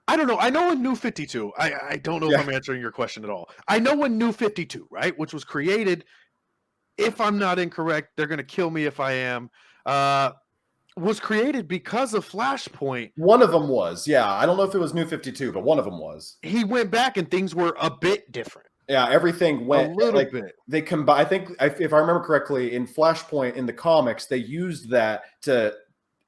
I don't know. I know in New 52, I don't know if I'm answering your question at all. I know in New 52, right, which was created, if I'm not incorrect, they're going to kill me if I am, was created because of Flashpoint. One of them was, yeah. I don't know if it was New 52, but one of them was. He went back and things were a bit different. Yeah, everything went a little bit. They combine. I think if I remember correctly, in Flashpoint in the comics, they used that to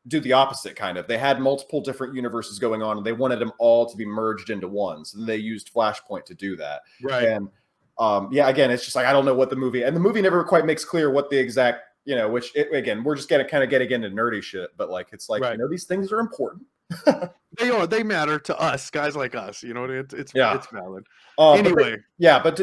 do the opposite kind of. They had multiple different universes going on, and they wanted them all to be merged into one. So they used Flashpoint to do that. Right. And yeah, again, it's just like I don't know what the movie, and the movie never quite makes clear what the exact, again, we're just getting into nerdy shit, but like it's like these things are important. They are. They matter to us, guys like us. You know, it's valid. Anyway,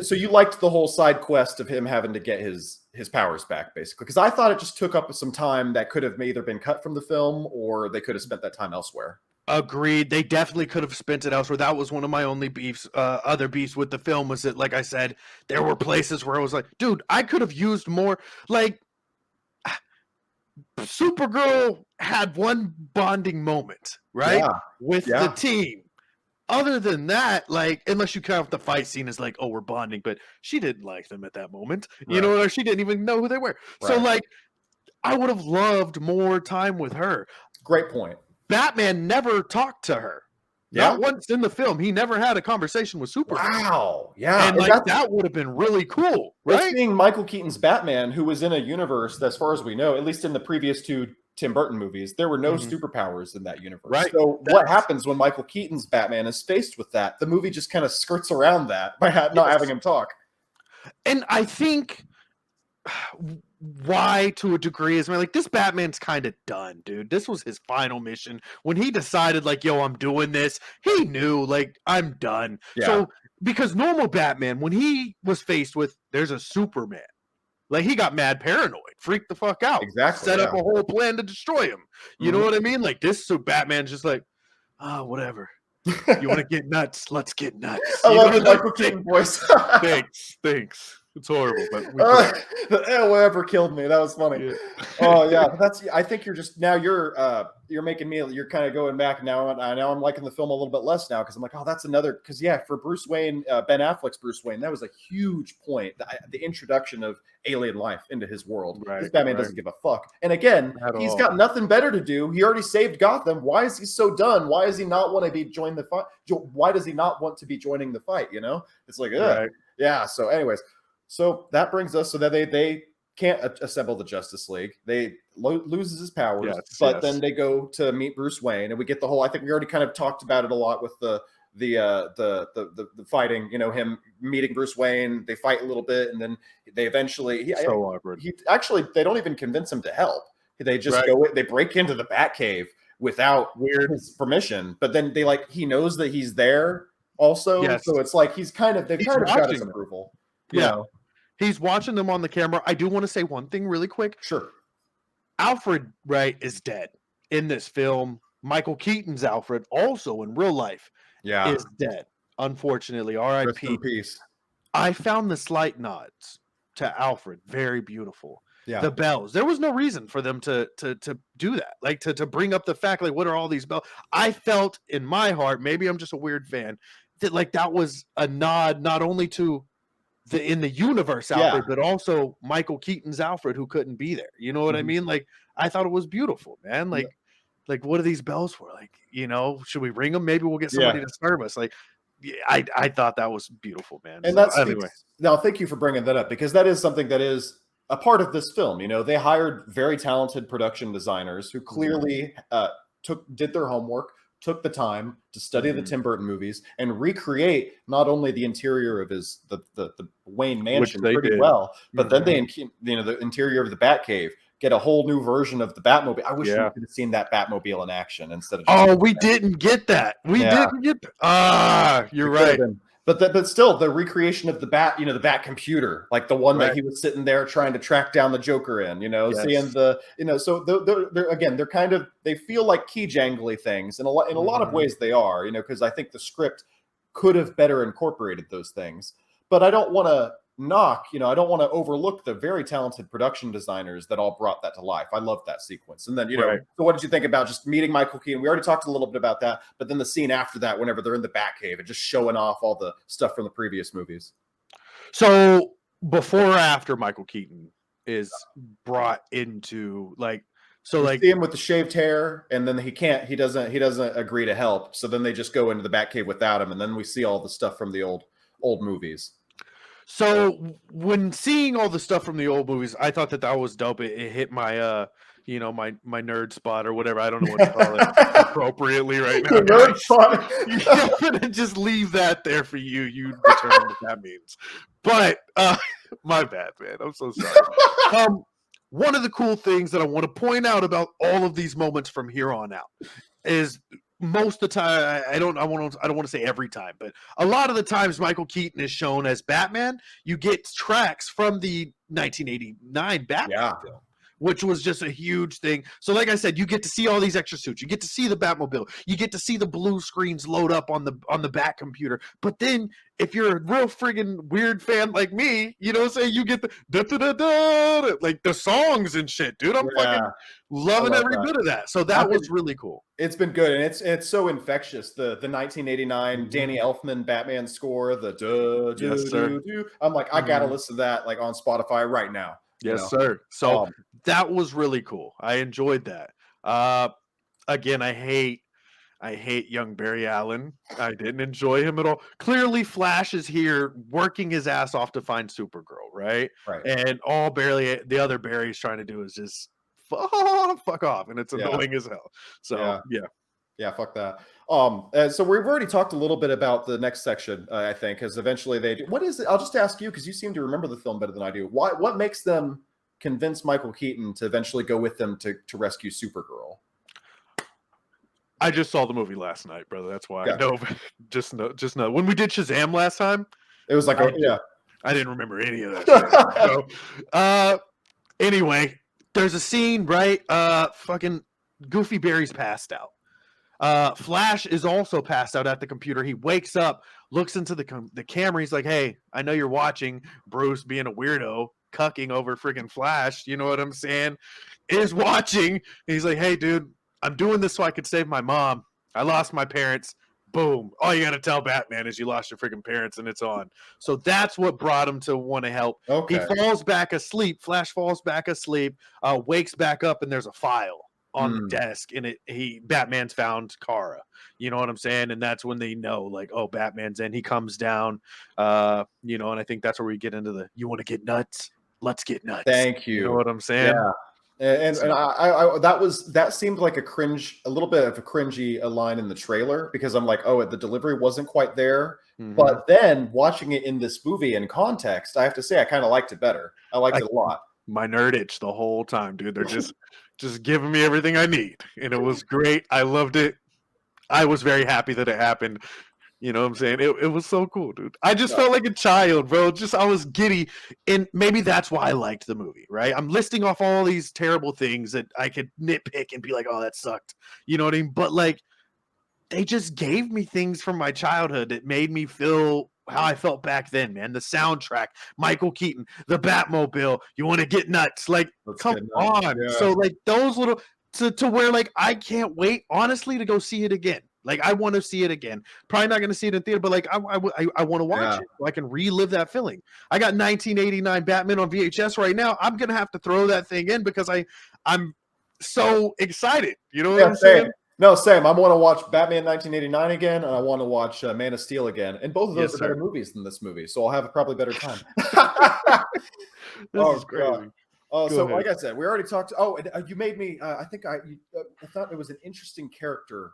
so you liked the whole side quest of him having to get his powers back, basically, because I thought it just took up some time that could have either been cut from the film or they could have spent that time elsewhere. Agreed. They definitely could have spent it elsewhere. That was one of my only beefs. Other beefs with the film was that, like I said, there were places where I was like, dude, I could have used more. Like, Supergirl had one bonding moment, right, with the team. Other than that, like, unless you count the fight scene as like, oh, we're bonding, but she didn't like them at that moment, you know, or she didn't even know who they were. So, like, I would have loved more time with her. Great point. Batman never talked to her. Not once in the film. He never had a conversation with Superman. Wow. Yeah. And like that would have been really cool, right? Seeing Michael Keaton's Batman, who was in a universe that, as far as we know, at least in the previous two Tim Burton movies, there were no superpowers in that universe. Right. So what happens when Michael Keaton's Batman is faced with that? The movie just kind of skirts around that by not having him talk. And I think why, to a degree, is like, this Batman's kind of done, dude. This was his final mission. When he decided, like, yo, I'm doing this, he knew, like, I'm done. Yeah. So, because normal Batman, when he was faced with, there's a Superman, like, he got mad paranoid, freaked the fuck out. Exactly. Set up a whole plan to destroy him. You know what I mean? Like, this, so Batman's just like, whatever. You want to get nuts? Let's get nuts. I love your Michael Keaton voice. Thanks. It's horrible, but whatever killed me. That was funny. Yeah. Oh yeah, but I think you're just now you're making me. You're kind of going back now. I'm liking the film a little bit less now because I'm like, oh, that's another. Because for Bruce Wayne, Ben Affleck's Bruce Wayne, that was a huge point. The introduction of alien life into his world. Right, this Batman doesn't give a fuck. And again, he's got nothing better to do. He already saved Gotham. Why is he so done? Why does he not want to join the fight? Why does he not want to be joining the fight? You know, it's like, yeah. So, anyways. So that brings us so that they can't assemble the Justice League. They loses his powers, then they go to meet Bruce Wayne, and we get the whole. I think we already kind of talked about it a lot with the fighting. You know, him meeting Bruce Wayne. They fight a little bit, and then they eventually. Awkward. They don't even convince him to help. They just go. They break into the Batcave without his permission, but then he knows that he's there also. Yes. So it's like they've kind of got his approval. Yeah. You know? He's watching them on the camera. I do want to say one thing really quick. Sure. Alfred, is dead in this film. Michael Keaton's Alfred, also in real life, is dead. Unfortunately, R.I.P. Rest in peace. I found the slight nods to Alfred very beautiful. Yeah. The bells. There was no reason for them to do that. Like to bring up the fact, like, what are all these bells? I felt in my heart, maybe I'm just a weird fan, that that was a nod not only to in the universe Alfred, but also Michael Keaton's Alfred, who couldn't be there. You know what I mean? Like, I thought it was beautiful, man. Like, what are these bells for? Like, should we ring them? Maybe we'll get somebody to serve us. Like, I thought that was beautiful, man. And that's anyway. Now, thank you for bringing that up, because that is something that is a part of this film. You know, they hired very talented production designers who clearly did their homework, took the time to study the Tim Burton movies and recreate not only the interior of the Wayne Mansion pretty well, but then they the interior of the Batcave, get a whole new version of the Batmobile. I wish we could have seen that Batmobile in action instead of we didn't get that. We didn't get you're right. But still, the recreation of the Bat, the Bat computer, like the one that he was sitting there trying to track down the Joker in, seeing so they're kind of, they feel like key jangly things, and in a lot of ways they are, because I think the script could have better incorporated those things. But I don't want to knock, I don't want to overlook the very talented production designers that all brought that to life. I love that sequence. And then, so what did you think about just meeting Michael Keaton? We already talked a little bit about that, but then the scene after that, whenever they're in the Batcave and just showing off all the stuff from the previous movies. So before or after Michael Keaton is brought into you see him with the shaved hair, and then he doesn't agree to help. So then they just go into the Batcave without him. And then we see all the stuff from the old movies. So when seeing all the stuff from the old movies, I thought that was dope. It hit my, my nerd spot or whatever. I don't know what to call it appropriately right now. Nerd spot. I'm gonna just leave that there for you. You determine what that means. But my bad, man. I'm so sorry. One of the cool things that I want to point out about all of these moments from here on out is, most of the time, I don't want to say every time, but a lot of the times Michael Keaton is shown as Batman. You get tracks from the 1989 Batman film, which was just a huge thing. So like I said, you get to see all these extra suits. You get to see the Batmobile. You get to see the blue screens load up on the Bat computer. But then if you're a real friggin' weird fan like me, you get the da-da-da-da, like the songs and shit, dude. I'm fucking loving every bit of that. So that was really cool. It's been good, and it's so infectious. The 1989 Danny Elfman Batman score, the do. I'm like, I gotta listen to that on Spotify right now. Yes, sir. So that was really cool. I enjoyed that. Again, I hate young Barry Allen. I didn't enjoy him at all. Clearly, Flash is here working his ass off to find Supergirl, right? And all the other Barry's trying to do is just fuck off, and it's annoying as hell. So yeah, fuck that. So we've already talked a little bit about the next section, I think, because eventually they do. What is it? I'll just ask you, because you seem to remember the film better than I do. What makes them convince Michael Keaton to eventually go with them to rescue Supergirl? I just saw the movie last night, brother. That's why I know. Just know. When we did Shazam last time, it was like, I didn't remember any of that shit. So, anyway, there's a scene, right? Fucking Goofy Barry's passed out. Flash is also passed out at the computer. He wakes up, looks into the camera. He's like, "Hey, I know you're watching." Bruce, being a weirdo, cucking over freaking Flash. You know what I'm saying? Is watching. And he's like, "Hey, dude, I'm doing this so I could save my mom. I lost my parents." Boom. All you got to tell Batman is you lost your freaking parents, and it's on. So that's what brought him to want to help. Okay. He falls back asleep. Flash falls back asleep, wakes back up, and there's a file on the desk, and Batman's found Kara. You know what I'm saying? And that's when they know, oh, Batman's in. He comes down, and I think that's where we get into you want to get nuts? Let's get nuts. Thank you. You know what I'm saying? Yeah. And I that seemed like a little bit of a cringy line in the trailer, because I'm like, oh, the delivery wasn't quite there. But then watching it in this movie in context, I have to say I kind of liked it better. I liked it a lot. My nerd itch the whole time, dude. They're just giving me everything I need, and it was great. I loved it. I was very happy that it happened. You know what I'm saying? It was so cool, dude. I just felt like a child, bro. I was giddy. And maybe that's why I liked the movie, right? I'm listing off all these terrible things that I could nitpick and be like, oh, that sucked. You know what I mean? But they just gave me things from my childhood that made me feel how I felt back then, man. The soundtrack, Michael Keaton, the Batmobile, you want to get nuts. Come on. Yeah. So those little to where I can't wait, honestly, to go see it again. I want to see it again. Probably not going to see it in theater, but I want to watch it so I can relive that feeling. I got 1989 Batman on VHS right now. I'm going to have to throw that thing in because I'm so excited. You know what I'm saying? No, same. I want to watch Batman 1989 again, and I want to watch Man of Steel again. And both of those are better movies than this movie, so I'll have probably better time. This is crazy. God. So ahead. like I said, we already talked. Oh, and, you made me. I thought it was an interesting character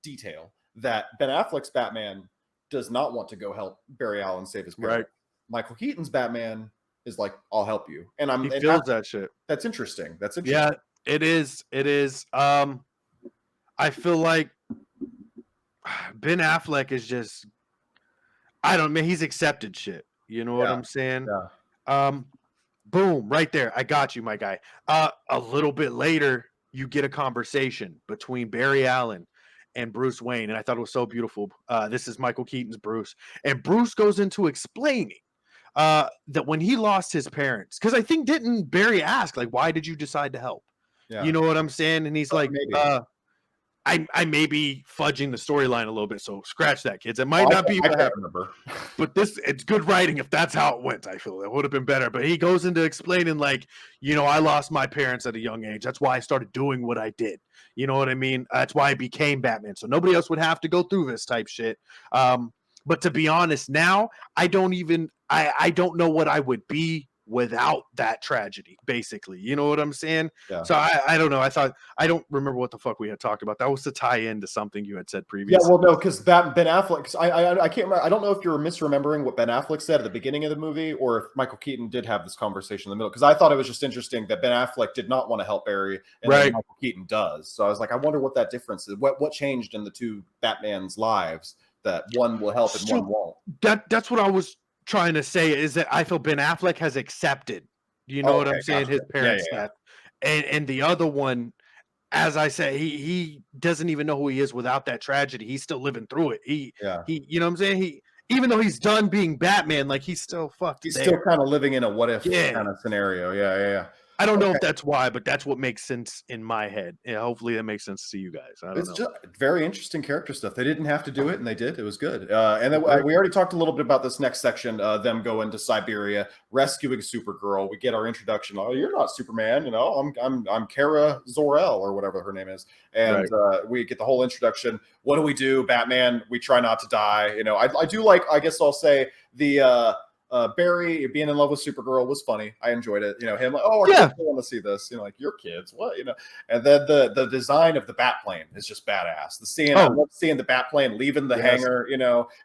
detail that Ben Affleck's Batman does not want to go help Barry Allen save his Right. parents. Michael Keaton's Batman is like, "I'll help you," and He feels that shit. that's interesting. That's Yeah, interesting. it is. It is. I feel like Ben Affleck is just, I don't mean, he's accepted shit. You know what Yeah, I'm saying? yeah, Um, boom, right there. I got you, my guy. A little bit later, you get a conversation between Barry Allen and Bruce Wayne, and I thought it was so beautiful. This is Michael Keaton's Bruce, and Bruce goes into explaining that when he lost his parents, because I think didn't Barry ask like, why did you decide to help? You yeah. know what I'm saying? And he's like, Maybe. I may be fudging the storyline a little bit, so scratch that, kids. It Oh, might not be I what can't happened, remember. but it's good writing if that's how it went. I feel it would have been better. But he goes into explaining like, I lost my parents at a young age. That's why I started doing what I did. You know what I mean? That's why I became Batman, so nobody else would have to go through this type shit. But to be honest, now I don't know what I would be without that tragedy, basically. You know what I'm saying? Yeah. So I don't know. I don't remember what the fuck we had talked about. That was to tie into something you had said Yeah, previously. well, no, because Ben Affleck. 'Cause I can't remember. I don't know if you're misremembering what Ben Affleck said at the beginning of the movie, or if Michael Keaton did have this conversation in the middle. Because I thought it was just interesting that Ben Affleck did not want to help Barry, and then Right. Michael Keaton does. So I was like, I wonder what that difference is. What changed in the two Batman's lives that one will help and one So won't? that's what I was trying to say, is that I feel Ben Affleck has accepted, you know Oh, what okay, I'm saying, gotcha. his Yeah, yeah, parents' yeah. death. And the other one, as I say, he doesn't even know who he is without that tragedy. He's still living through it. Yeah. He you know what I'm saying? He, even though he's done being Batman, like he's still fucked He's still there. kind of living in a what if Yeah. kind of scenario. Yeah, yeah, yeah. I don't know Okay. if that's why, but that's what makes sense in my head. Yeah, hopefully that makes sense to you guys. I don't It's know. just very interesting character stuff. They didn't have to do it, and they did. It was good. And then Right. we already talked a little bit about this next section. Them going to Siberia, rescuing Supergirl. We get our introduction. Oh, you're not Superman. I'm Kara Zor-El or whatever her name is. And Right. we get the whole introduction. What do we do, Batman? We try not to die. I do like. I guess I'll say the. Barry being in love with Supergirl was funny. I enjoyed it. Him like, oh, our Yeah. kids don't want to see this. Like your kids, what? And then the design of the Batplane is just badass. I Oh, love seeing the Batplane leaving the yes. hangar,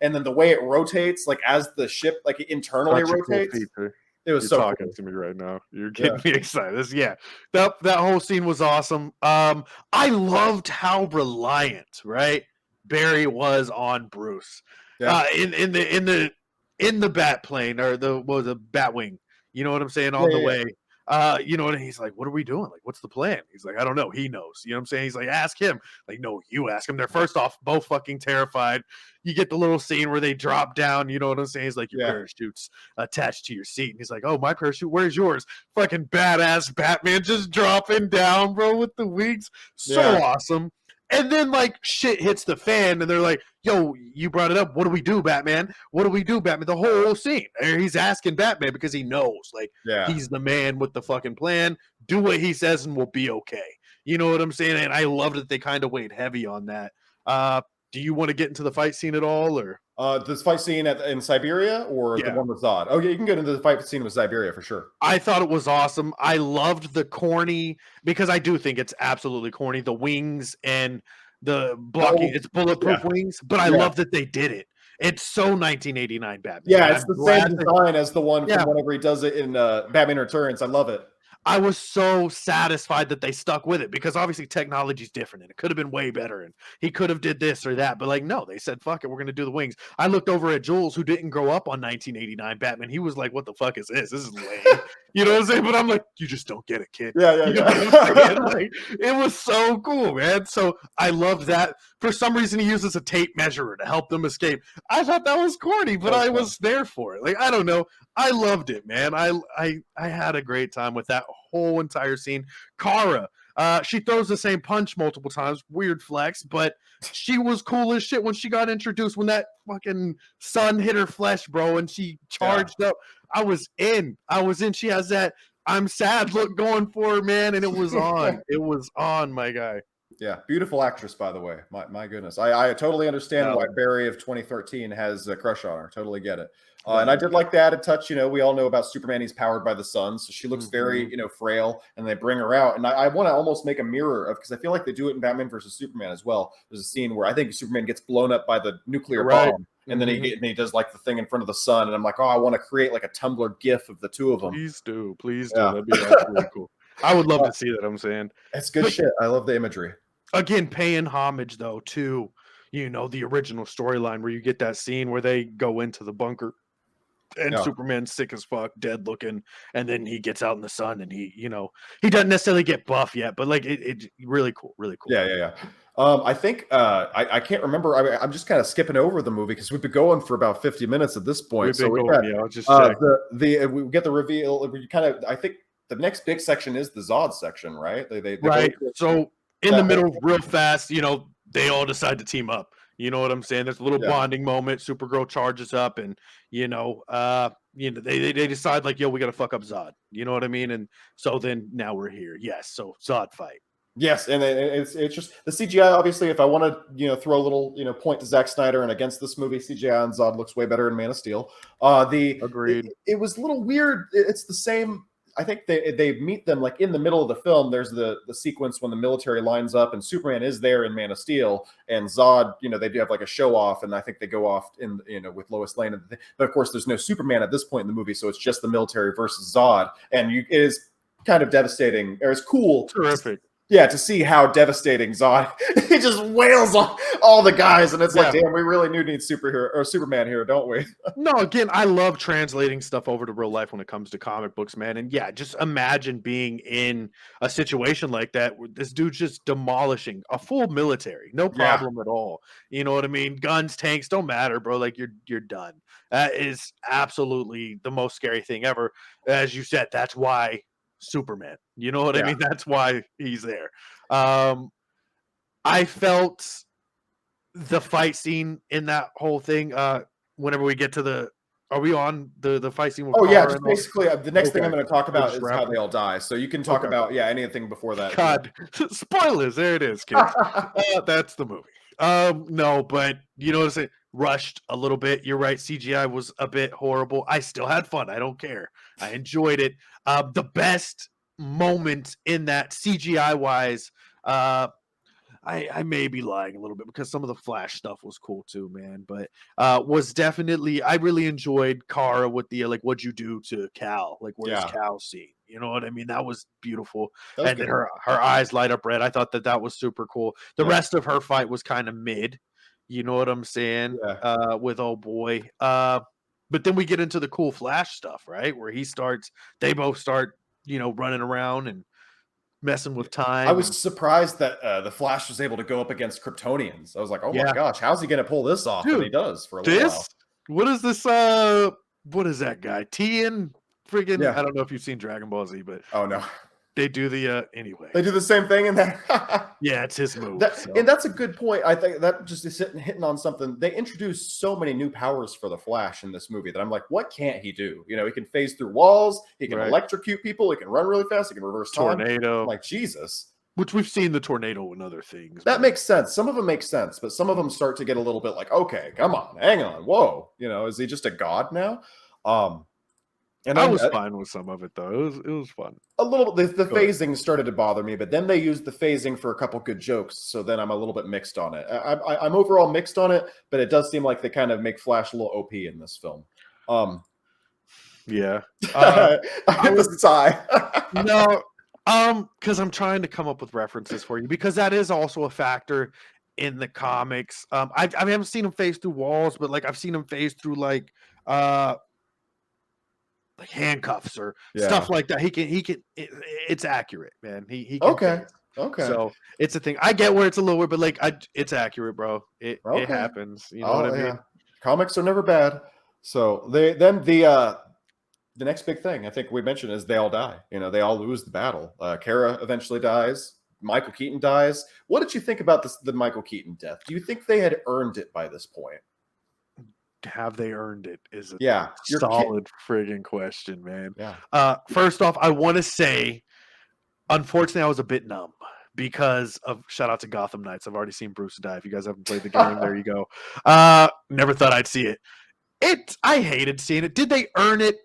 and then the way it rotates, like as the ship like internally Such a cool rotates. feature. It was You're so talking cool. to me right now. You're Yeah. getting me excited. That whole scene was awesome. I loved how reliant, right, Barry was on Bruce. Yeah. In the bat plane, or the Batwing. You know what I'm saying? Yeah, On the yeah, yeah. way. And he's like, what are we doing? Like, what's the plan? He's like, I don't know. He knows. You know what I'm saying? He's like, ask him. Like, no, you ask him. They're first off both fucking terrified. You get the little scene where they drop down. You know what I'm saying? He's like, your Yeah. parachute's attached to your seat. And he's like, oh, my parachute, where's yours? Fucking badass Batman just dropping down, bro, with the wings. So Yeah. awesome. And then like shit hits the fan, and they're like, yo, you brought it up. What do we do, Batman? What do we do, Batman? The whole scene. And he's asking Batman because he knows, like, Yeah. he's the man with the fucking plan. Do what he says and we'll be okay. You know what I'm saying? And I love that they kind of weighed heavy on that. Do you want to get into the fight scene at all, or? This fight scene in Siberia or the Yeah. one with Zod? Oh yeah, you can get into the fight scene with Siberia for sure. I thought it was awesome. I loved the corny, because I do think it's absolutely corny, the wings and the blocking. It's bulletproof wings, but I love that they did it. It's so 1989 Batman. Yeah, And it's I'm the glad same that- design as the one Yeah. from whenever he does it in Batman Returns. I love it. I was so satisfied that they stuck with it, because obviously technology's different and it could have been way better and he could have did this or that, but like, no, they said, fuck it, we're going to do the wings. I looked over at Jules, who didn't grow up on 1989 Batman. He was like, what the fuck is this? This is lame. You know what I'm saying? But I'm like, you just don't get it, kid. Yeah, You know what I'm saying? Like, it was so cool, man. So I loved that. For some reason, he uses a tape measure to help them escape. I thought that was corny, but I was there for it. Like, I don't know. I loved it, man. I had a great time with that whole entire scene. Kara, she throws the same punch multiple times. Weird flex, but she was cool as shit when she got introduced. When that fucking sun hit her flesh, bro, and she charged up. I was in. She has that I'm sad look going for her, man, and it was on. It was on, my guy. Yeah, beautiful actress, by the way. My goodness, I totally understand why No, Barry of 2013 has a crush on her. Totally get it. And I no, did like the added touch. We all know about Superman. He's powered by the sun, so she looks hmm very frail. And they bring her out, and I want to almost make a mirror of, because I feel like they do it in Batman versus Superman as well. There's a scene where I think Superman gets blown up by the nuclear you're right. bomb, and then hmm he does like the thing in front of the sun, and I'm like, oh, I want to create like a Tumblr GIF of the two of them. Please do. Yeah, That'd be absolutely cool. I would love to see that. I'm saying, it's good but shit. I love the imagery. again, paying homage though to the original storyline where you get that scene where they go into the bunker and Yeah. Superman's sick as fuck, dead looking, and then he gets out in the sun and he doesn't necessarily get buff yet, but like it really cool, really cool. Yeah. I think I can't remember. I'm just kind of skipping over the movie because we've been going for about 50 minutes at this point. We've So been we going, got yeah. I'll just check. we get the reveal. We kind of, I think the next big section is the Zod section, right? They go Right. into So in the that whole middle, real fast, they all decide to team up. You know what I'm saying? There's a little yeah. bonding moment. Supergirl charges up, and they decide like, yo, we gotta fuck up Zod. You know what I mean? And so then now we're here. Yes. So Zod fight. Yes, and it's just the CGI. Obviously, if I want to throw a little point to Zack Snyder and against this movie, CGI on Zod looks way better in Man of Steel. Agreed. It was a little weird. It's the same. I think they meet them like in the middle of the film. There's the sequence when the military lines up and Superman is there in Man of Steel, and Zod, they do have like a show off, and I think they go off in with Lois Lane. But of course, there's no Superman at this point in the movie, so it's just the military versus Zod, and it is kind of devastating, or it's cool. Terrific. Yeah, to see how devastating Zod, he just wails on all the guys, and it's like, Yeah. damn, we really do need superhero or Superman here, don't we? No, again, I love translating stuff over to real life when it comes to comic books, man. And yeah, just imagine being in a situation like that where this dude's just demolishing a full military, no Yeah. problem at all. You know what I mean? Guns, tanks, don't matter, bro. Like you're done. That is absolutely the most scary thing ever. As you said, that's why Superman. You know what I Yeah. mean? That's why he's there. I felt the fight scene in that whole thing. Whenever we get to are we on the fight scene with Oh yeah, Kara just and all? basically the next thing Okay. I'm going to talk We'll about just is wrap how it. they all die. So you can talk Okay. about anything before that. God, spoilers. There it is, kids. That's the movie. No, but you know what I'm saying? Rushed a little bit. You're right. CGI was a bit horrible. I still had fun. I don't care. I enjoyed it. The best moment in that CGI wise, I may be lying a little bit because some of the Flash stuff was cool too, man. But was definitely, I really enjoyed Kara with the like, what'd you do to Cal? Like, where's Yeah. Cal scene? You know what I mean? That was beautiful. That was And then good. her eyes light up red. I thought that was super cool. The Yeah. rest of her fight was kind of mid. You know what I'm saying? Yeah. With oh boy. But then we get into the cool Flash stuff, right? Where they both start, running around and messing with I time. was surprised that the Flash was able to go up against Kryptonians. I was like, oh my Yeah. gosh, how's he going to pull this off? And he Dude, does for a little while. what is this? What is that guy? Tien friggin'. Yeah. I don't know if you've seen Dragon Ball Z, but Oh no, they do the anyway. they do the same thing in that. Yeah, it's his move. And that's a good point. I think that just is hitting on something. They introduced so many new powers for the Flash in this movie that I'm like, what can't he do? He can phase through walls. He can Right. electrocute people. He can run really fast. He can reverse time. Tornado. I'm like, Jesus. Which we've seen the tornado in other things. That makes sense. Some of them make sense, but some of them start to get a little bit like, okay, come on, hang on, whoa. Is he just a god now? And I was fine with some of it though. It was fun. a little bit. The phasing started to bother me, but then they used the phasing for a couple good jokes. So then I'm a little bit mixed on it. I'm overall mixed on it, but it does seem like they kind of make Flash a little OP in this film. Yeah. I get the sigh. No, because I'm trying to come up with references for you because that is also a factor in the comics. I haven't seen him phase through walls, but like I've seen him phase through like handcuffs or stuff like that. He can. It's accurate, man. He can Okay. phase. Okay. So it's a thing. I get where it's a little weird, but like it's accurate, bro. It happens. You know what I mean? Yeah. Comics are never bad. So the next big thing I think we mentioned is they all die. They all lose the battle. Kara eventually dies. Michael Keaton dies. What did you think about the Michael Keaton death? Do you think they had earned it by this point? Have they earned it? Is a Yeah, solid friggin' question, man. Yeah. First off, I want to say, unfortunately, I was a bit numb because of shout out to Gotham Knights. I've already seen Bruce die. If you guys haven't played the game, there you go. Never thought I'd see it. I hated seeing it. Did they earn it?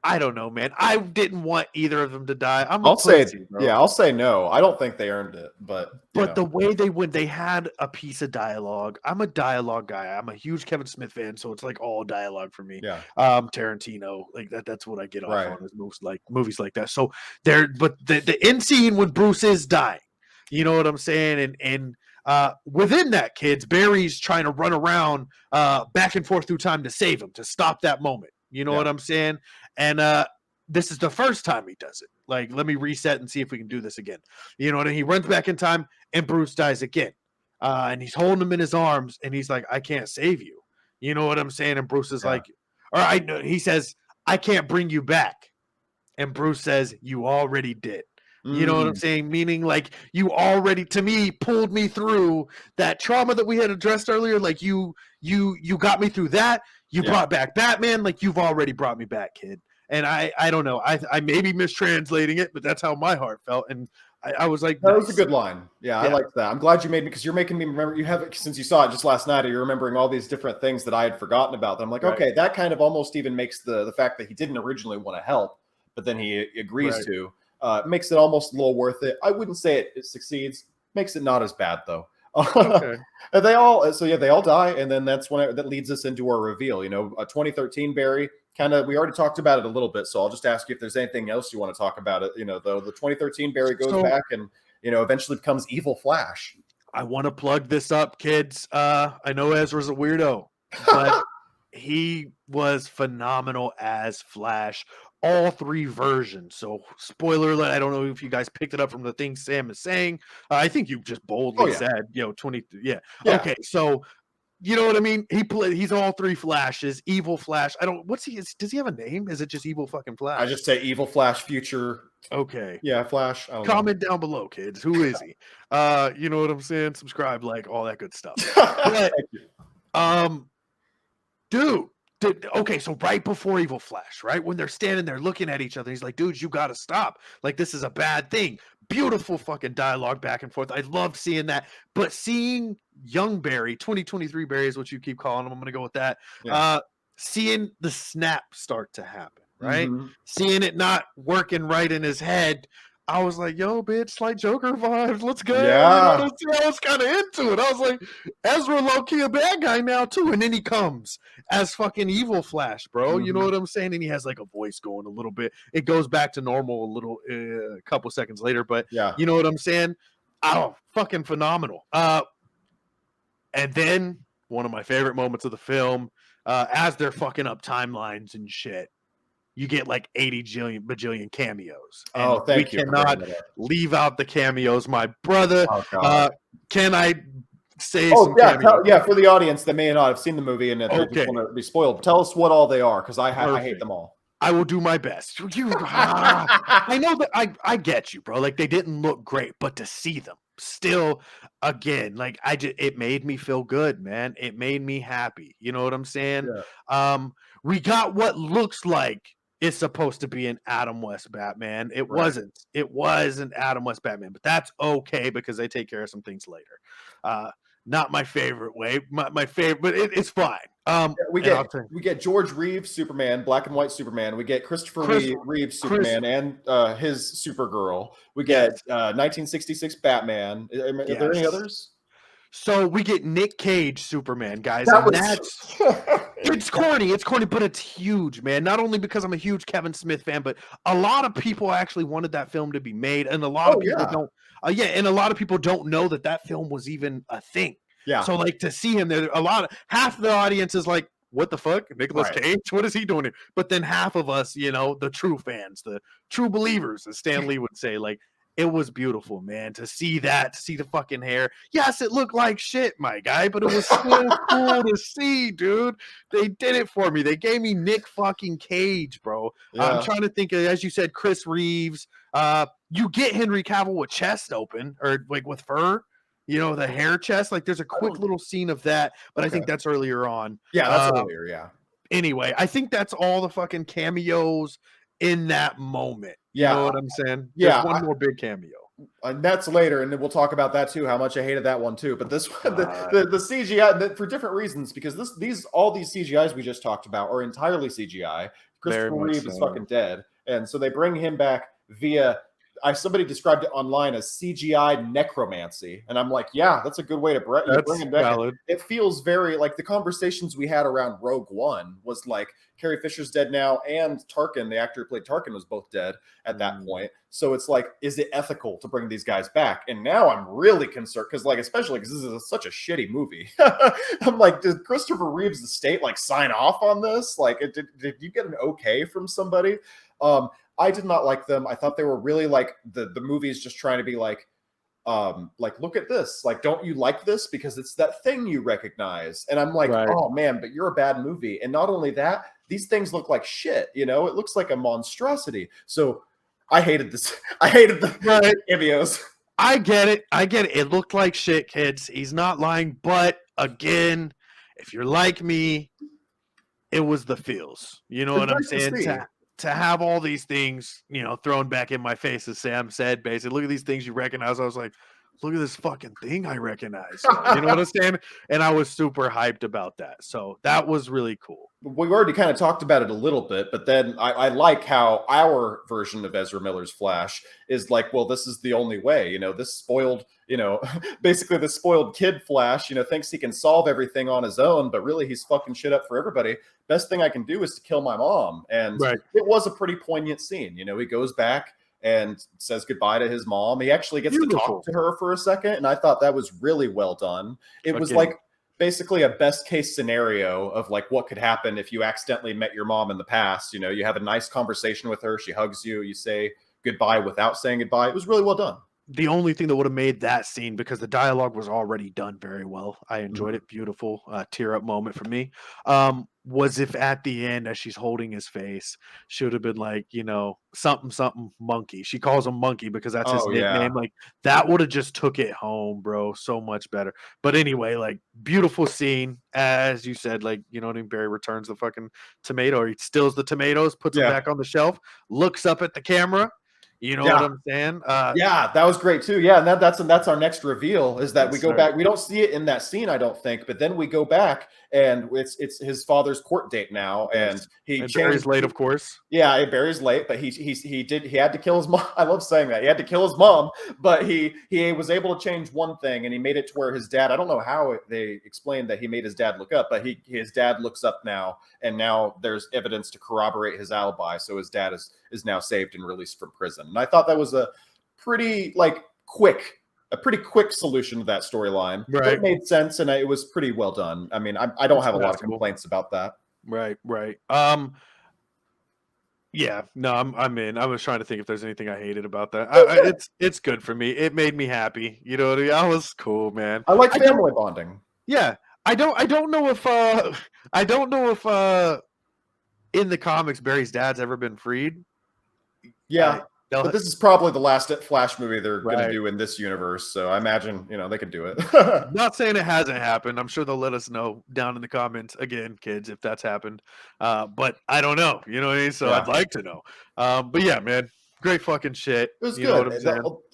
I don't know, man. I didn't want either of them to die. I'll say no. I don't think they earned it, but the way they had a piece of dialogue. I'm a dialogue guy. I'm a huge Kevin Smith fan, so it's like all dialogue for me. Yeah. Tarantino, like that's what I get off on is most like movies like that. So but the end scene when Bruce is dying, you know what I'm saying? And within that, kids, Barry's trying to run around back and forth through time to save him, to stop that moment. You know what I'm saying? And this is the first time he does it. Like, let me reset and see if we can do this again. You know what I mean? He runs back in time, and Bruce dies again. And he's holding him in his arms, and he's like, I can't save you. You know what I'm saying? And Bruce is like, he says, I can't bring you back. And Bruce says, you already did. You know what I'm saying? Meaning, like, you already, to me, pulled me through that trauma that we had addressed earlier. Like, you got me through that. You brought back Batman. Like, you've already brought me back, kid. And I don't know. I may be mistranslating it, but that's how my heart felt. And I was like, that was a good line. Yeah, I liked that. I'm glad you made me, because you're making me remember. You have it since you saw it just last night. You're remembering all these different things that I had forgotten about. That I'm like, okay, that kind of almost even makes the fact that he didn't originally want to help, but then he agrees to. Makes it almost a little worth it. I wouldn't say it succeeds. Makes it not as bad though. Okay. They all die, and then that's when that leads us into our reveal. You know, 2013 Barry. We already talked about it a little bit, so I'll just ask you if there's anything else you want to talk about it. You know, though, the 2013 Barry goes back and eventually becomes Evil Flash. I want to plug this up, kids. I know Ezra's a weirdo, but he was phenomenal as Flash. All three versions. So, spoiler alert, I don't know if you guys picked it up from the thing Sam is saying. I think you just boldly said, 20. Yeah. Okay. So, you know what I mean? He's all three Flashes. Evil Flash. Does he have a name? Is it just Evil fucking Flash? I just say Evil Flash Future. Okay. Yeah, Flash. Comment down below, kids. Who is he? You know what I'm saying? Subscribe, like, all that good stuff. But, dude. Okay, so right before Evil Flash, right? When they're standing there looking at each other, he's like, dude, you got to stop. Like, this is a bad thing. Beautiful fucking dialogue back and forth. I loved seeing that. But seeing young Barry, 2023 Barry is what you keep calling him. I'm going to go with that. Yeah. Seeing the snap start to happen, right? Seeing it not working right in his head. I was like, yo, bitch, like Joker vibes. Let's go. Yeah. I was kind of into it. I was like, Ezra low-key a bad guy now, too. And then he comes as fucking Evil Flash, bro. You know what I'm saying? And he has like a voice going a little bit. It goes back to normal a couple seconds later. But you know what I'm saying? Oh, fucking phenomenal. And then one of my favorite moments of the film, as they're fucking up timelines and shit. You get like 80 bajillion cameos. And thank you. We cannot leave out the cameos, my brother. Can I say some cameos? For the audience that may not have seen the movie and just want to be spoiled, tell us what all they are, because I hate them all. I will do my best. I know that I get you, bro. Like, they didn't look great, but to see them still again, like, it made me feel good, man. It made me happy. You know what I'm saying? Yeah. We got what looks like it's supposed to be an Adam West Batman. It wasn't. It was an Adam West Batman, but that's okay because they take care of some things later. Not my favorite way. My favorite, but it's fine. We get George Reeves Superman, black and white Superman. We get Christopher Reeves Superman and his Supergirl. We get 1966 Batman. Are there any others? So we get Nick Cage Superman, guys. That's it's corny, but it's huge, man. Not only because I'm a huge Kevin Smith fan, but a lot of people actually wanted that film to be made, and a lot of people don't. And a lot of people don't know that film was even a thing. Yeah. So like to see him there, half the audience is like, "What the fuck, Nicolas Cage? What is he doing here?" But then half of us, the true fans, the true believers, as Stan Lee would say, like. It was beautiful, man, to see that, to see the fucking hair. Yes, it looked like shit, my guy, but it was so cool to see, dude. They did it for me. They gave me Nick fucking Cage, bro. Yeah. I'm trying to think, as you said, Chris Reeves. You get Henry Cavill with chest open, or like with fur, the hair chest. Like there's a quick little scene of that, but I think that's earlier on. Yeah, that's earlier, yeah. Anyway, I think that's all the fucking cameos in that moment. You know what I'm saying? There's one more big cameo. That's later, and then we'll talk about that too. How much I hated that one too. But this one, God. the CGI for different reasons, because all these CGIs we just talked about are entirely CGI. Very Christopher much Reeve is so. fucking dead, and so they bring him back via. Somebody described it online as CGI necromancy, and I'm like, yeah, that's a good way to bring That's him back. valid. It feels very like the conversations we had around Rogue One was like Carrie Fisher's dead now, and Tarkin, the actor who played Tarkin, was both dead at that point. So it's like, is it ethical to bring these guys back? And now I'm really concerned because, like, especially because this is such a shitty movie. I'm like, did Christopher Reeve's estate like sign off on this? Like, did you get an okay from somebody? I did not like them. I thought they were really like the movie's just trying to be like look at this, like, don't you like this because it's that thing you recognize. And I'm like, Right. oh man, but you're a bad movie. And not only that, these things look like shit, it looks like a monstrosity. So I hated this. I hated the cameos. I get it. It looked like shit, kids. He's not lying. But again, if you're like me, it was the feels. You know what I'm saying? To have all these things, thrown back in my face, as Sam said, basically, look at these things you recognize. I was like, look at this fucking thing I recognize. You know what I'm saying? And I was super hyped about that. So that was really cool. We already kind of talked about it a little bit, but then I like how our version of Ezra Miller's Flash is like, well, this is the only way. This spoiled, basically the spoiled kid Flash, thinks he can solve everything on his own, but really he's fucking shit up for everybody. Best thing I can do is to kill my mom. And It was a pretty poignant scene. He goes back and says goodbye to his mom. He actually gets to talk to her for a second, and I thought that was really well done. It was like basically a best case scenario of like what could happen if you accidentally met your mom in the past. You have a nice conversation with her, she hugs you, you say goodbye without saying goodbye. It was really well done. The only thing that would have made that scene, because the dialogue was already done very well, I enjoyed it. Beautiful tear up moment for me. Was if at the end, as she's holding his face, she would have been like, something monkey. She calls him Monkey because that's his nickname. Yeah. Like that would have just took it home, bro. So much better. But anyway, like beautiful scene, as you said. Like Barry returns the fucking tomato, or he steals the tomatoes, puts them back on the shelf, looks up at the camera. You know what I'm saying? Yeah, that was great too. Yeah, and that's our next reveal is that we go back. We don't see it in that scene, I don't think, but then we go back and it's his father's court date now, and Barry's late, of course. Yeah, Barry's late, but he had to kill his mom. I love saying that. He had to kill his mom, but he was able to change one thing, and he made it to where his dad. I don't know how they explained that he made his dad look up, but his dad looks up now, and now there's evidence to corroborate his alibi. So his dad is now saved and released from prison. And I thought that was a pretty quick solution to that storyline. Right. It made sense, and it was pretty well done. I mean, I don't have a lot of complaints about that. Right. Yeah, no, I'm in. I was trying to think if there's anything I hated about that. It's good for me. It made me happy. You know what I mean? I was cool, man. I like family bonding. Yeah. I don't know if in the comics Barry's dad's ever been freed. Yeah. But this is probably the last Flash movie they're going to do in this universe, so I imagine they could do it. Not saying it hasn't happened. I'm sure they'll let us know down in the comments again, kids, if that's happened. But I don't know. You know what I mean? So I'd like to know. But yeah, man, great fucking shit. It was good.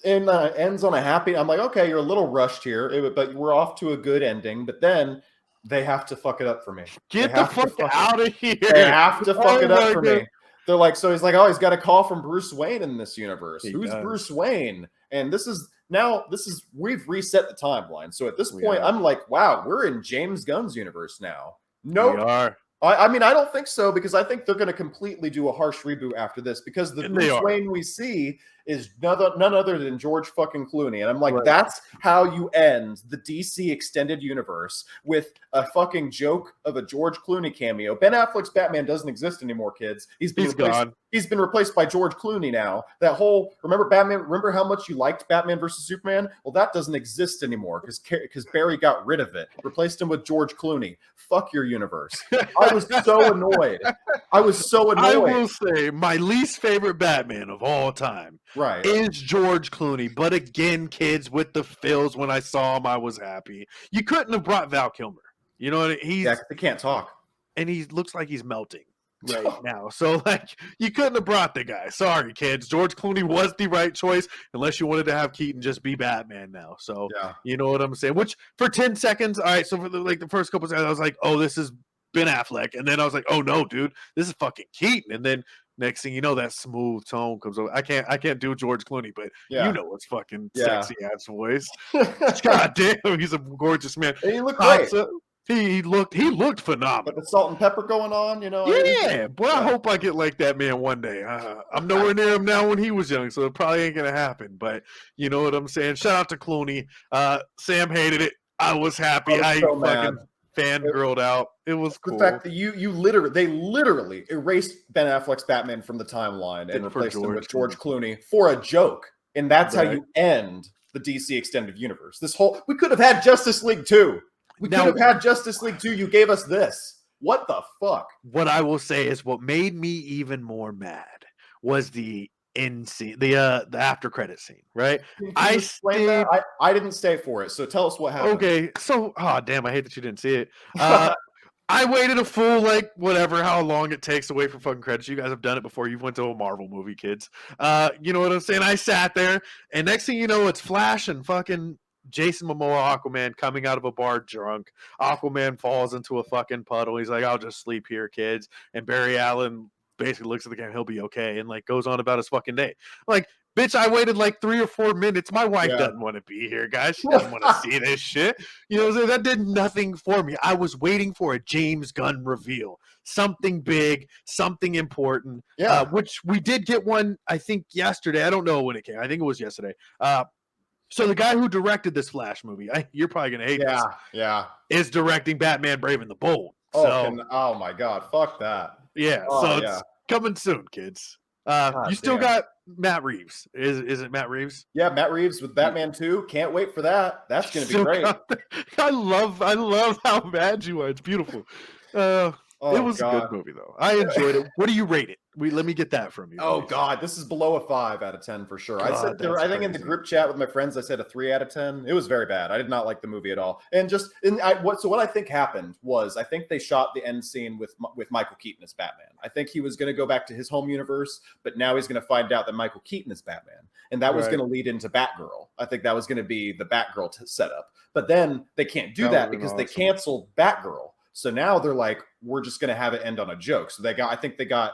And ends on a happy. I'm like, okay, you're a little rushed here, but we're off to a good ending. But then they have to fuck it up for me. Get the fuck out of here. They have to fuck it up for me. They're like, so he's like, oh, he's got a call from Bruce Wayne in this universe. Who's Bruce Wayne? And we've reset the timeline. So at this point, I'm like, wow, we're in James Gunn's universe now. Nope. We are. I mean, I don't think so, because I think they're going to completely do a harsh reboot after this, because the Bruce Wayne we see is none other than George fucking Clooney. And I'm like, that's how you end the DC extended universe, with a fucking joke of a George Clooney cameo. Ben Affleck's Batman doesn't exist anymore, kids. He's gone. He's been replaced by George Clooney now. That whole, remember how much you liked Batman versus Superman? Well, that doesn't exist anymore because Barry got rid of it. Replaced him with George Clooney. Fuck your universe. I was so annoyed. I will say my least favorite Batman of all time is George Clooney. But again, kids, with the feels, when I saw him, I was happy. You couldn't have brought Val Kilmer. You know what I mean? He can't talk. And he looks like he's melting. right now. So like you couldn't have brought the guy. Sorry, kids. George Clooney was the right choice unless you wanted to have Keaton just be Batman now. So Yeah. you know what I'm saying? Which for 10 seconds, all right, so for the first couple of seconds, I was like, oh, this is Ben Affleck. And then I was like, oh no, dude, this is fucking Keaton. And then next thing you know, that smooth tone comes over. I can't do George Clooney, but you Yeah. know what's fucking Yeah. sexy ass voice. God damn, he's a gorgeous man. And you look great. He looked phenomenal. But the salt and pepper going on, you know. Yeah, but I hope I get like that man one day. I'm nowhere near him now when he was young, so it probably ain't gonna happen. But you know what I'm saying? Shout out to Clooney. Sam hated it. I was happy. I so fucking fangirled out. It was cool. The fact that they literally erased Ben Affleck's Batman from the timeline and replaced him with George Clooney for a joke, and that's how you end the DC extended universe. We could have had Justice League 2. We could have had Justice League 2. You gave us this. What the fuck? What I will say is what made me even more mad was the end scene, the after credit scene, right? I didn't stay for it, so tell us what happened. Okay, so damn, I hate that you didn't see it. I waited a full whatever how long it takes to wait for fucking credits. You guys have done it before. You went to a Marvel movie, kids. You know what I'm saying? I sat there, and next thing you know, it's Flash and fucking Jason Momoa, Aquaman, coming out of a bar drunk. Aquaman falls into a fucking puddle. He's like, I'll just sleep here, kids. And Barry Allen basically looks at the game, he'll be okay, and goes on about his fucking day. Bitch, I waited 3 or 4 minutes. My wife doesn't want to be here, guys. She doesn't want to see this shit. You know, that did nothing for me. I was waiting for a James Gunn reveal. Something big, something important. Yeah. Which we did get one, I think, yesterday. I don't know when it came. I think it was yesterday. So the guy who directed this Flash movie, you're probably going to hate this. Yeah. Is directing Batman Brave and the Bold. Oh my God. Fuck that. Yeah. It's coming soon, kids. You still got Matt Reeves. Is it Matt Reeves? Yeah, Matt Reeves with Batman 2. Can't wait for that. That's going to be great. I love how bad you are. It's beautiful. It was a good movie, though. I enjoyed it. What do you rate it? Let me get that from you. Oh, God. This is below a 5 out of 10 for sure. I think in the group chat with my friends, I said a 3 out of 10. It was very bad. I did not like the movie at all. And what I think happened was I think they shot the end scene with Michael Keaton as Batman. I think he was going to go back to his home universe, but now he's going to find out that Michael Keaton is Batman. And that was going to lead into Batgirl. I think that was going to be the Batgirl setup. But then they can't do that because they canceled Batgirl. So now they're like, we're just going to have it end on a joke. So I think they got,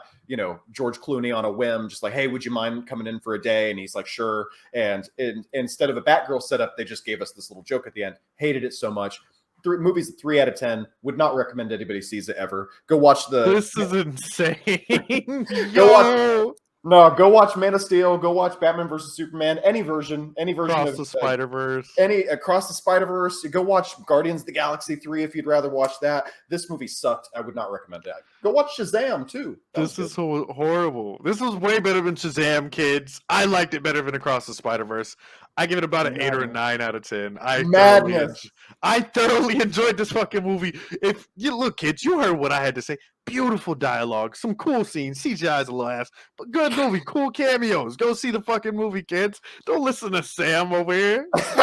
George Clooney on a whim, just like, hey, would you mind coming in for a day? And he's like, sure. And instead of a Batgirl setup, they just gave us this little joke at the end. Hated it so much. Movies 3 out of 10. Would not recommend anybody sees it ever. Go watch This is insane. Go watch Man of Steel. Go watch Batman versus Superman. Any version Across the Spider-Verse. Across the Spider-Verse. Go watch Guardians of the Galaxy 3 if you'd rather watch that. This movie sucked. I would not recommend that. Go watch Shazam too. This is horrible. This was way better than Shazam, kids. I liked it better than Across the Spider-Verse. I give it about an 8 or a 9 out of 10. I thoroughly enjoyed this fucking movie. If you look, kids, you heard what I had to say. Beautiful dialogue, some cool scenes. CGI's a little ass, but good movie, cool cameos. Go see the fucking movie, kids. Don't listen to Sam over here. This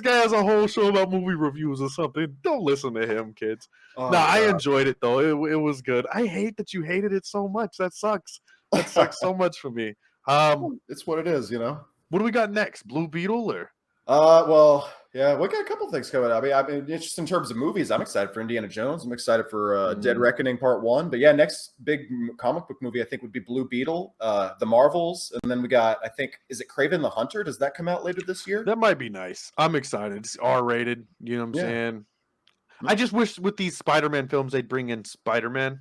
guy has a whole show about movie reviews or something. Don't listen to him, kids. I enjoyed it though. It was good. I hate that you hated it so much. That sucks. That sucks so much for me. It's what it is, What do we got next? Blue Beetle or? Yeah, we got a couple things coming up. I mean, it's just in terms of movies, I'm excited for Indiana Jones. I'm excited for Dead Reckoning Part 1. But yeah, next big comic book movie I think would be Blue Beetle, The Marvels, and then we got, I think, is it Kraven the Hunter? Does that come out later this year? That might be nice. I'm excited. It's R-rated. You know what I'm saying? I just wish with these Spider-Man films they'd bring in Spider-Man.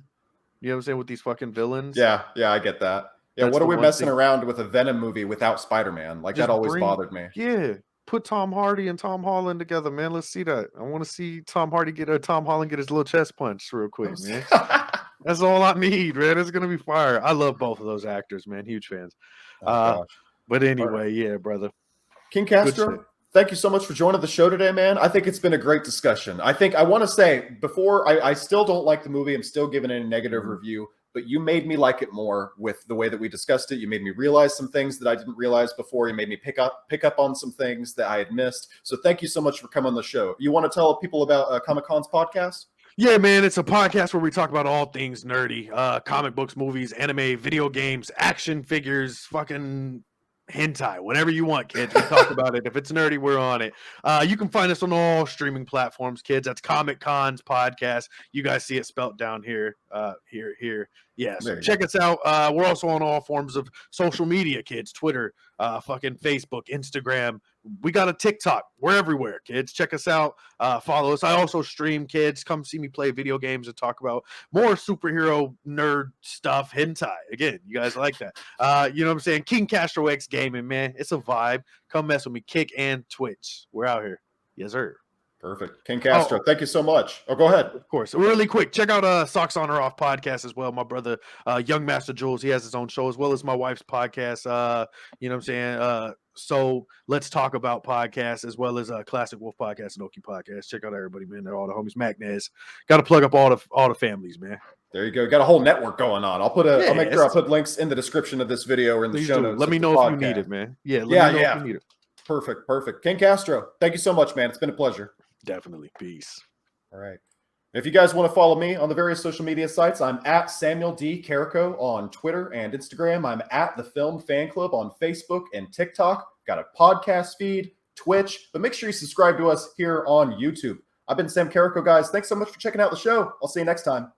You know what I'm saying? With these fucking villains. Yeah, I get that. Yeah, what are we messing around with a Venom movie without Spider-Man? That always bothered me. Yeah. Put Tom Hardy and Tom Holland together, man. Let's see that. I want to see Tom Holland get his little chest punch real quick, man. That's all I need, man. It's gonna be fire. I love both of those actors, man. Huge fans. But anyway, yeah, brother. King Castro, thank you so much for joining the show today, man. I think it's been a great discussion. I want to say before I still don't like the movie. I'm still giving it a negative review. But you made me like it more with the way that we discussed it. You made me realize some things that I didn't realize before. You made me pick up on some things that I had missed. So thank you so much for coming on the show. You want to tell people about Comic Con's podcast? Yeah, man, it's a podcast where we talk about all things nerdy. Comic books, movies, anime, video games, action figures, fucking hentai, whatever you want, kids. We talk about it. If it's nerdy, we're on it. You can find us on all streaming platforms, kids. That's Comic Cons podcast. You guys see it spelt down here. Here. Yeah, so There you check us out. We're also on all forms of social media, kids. Twitter, fucking Facebook, Instagram. We got a TikTok. We're everywhere, kids. Check us out. Follow us. I also stream, kids. Come see me play video games and talk about more superhero nerd stuff. Hentai. Again, you guys like that. You know what I'm saying? King Castro X gaming, man. It's a vibe. Come mess with me. Kick and Twitch. We're out here. Yes, sir. Perfect. King Castro, thank you so much. Oh, go ahead. Of course. Really quick, check out Socks On or Off podcast as well. My brother, Young Master Jules, he has his own show as well as my wife's podcast. You know what I'm saying? So let's talk about podcasts as well as Classic Wolf podcast and Oki podcast. Check out everybody, man. They're all the homies. Magnez. Got to plug up all the families, man. There you go. Got a whole network going on. I'll make sure I put links in the description of this video or in the show notes. Let me know if you need it, man. Yeah, let me know if you need it. Perfect. King Castro, thank you so much, man. It's been a pleasure. Definitely. Peace. All right. If you guys want to follow me on the various social media sites, I'm at Samuel D. Carrico on Twitter and Instagram. I'm at the Film Fan Club on Facebook and TikTok. Got a podcast feed, Twitch, but make sure you subscribe to us here on YouTube. I've been Sam Carrico, guys. Thanks so much for checking out the show. I'll see you next time.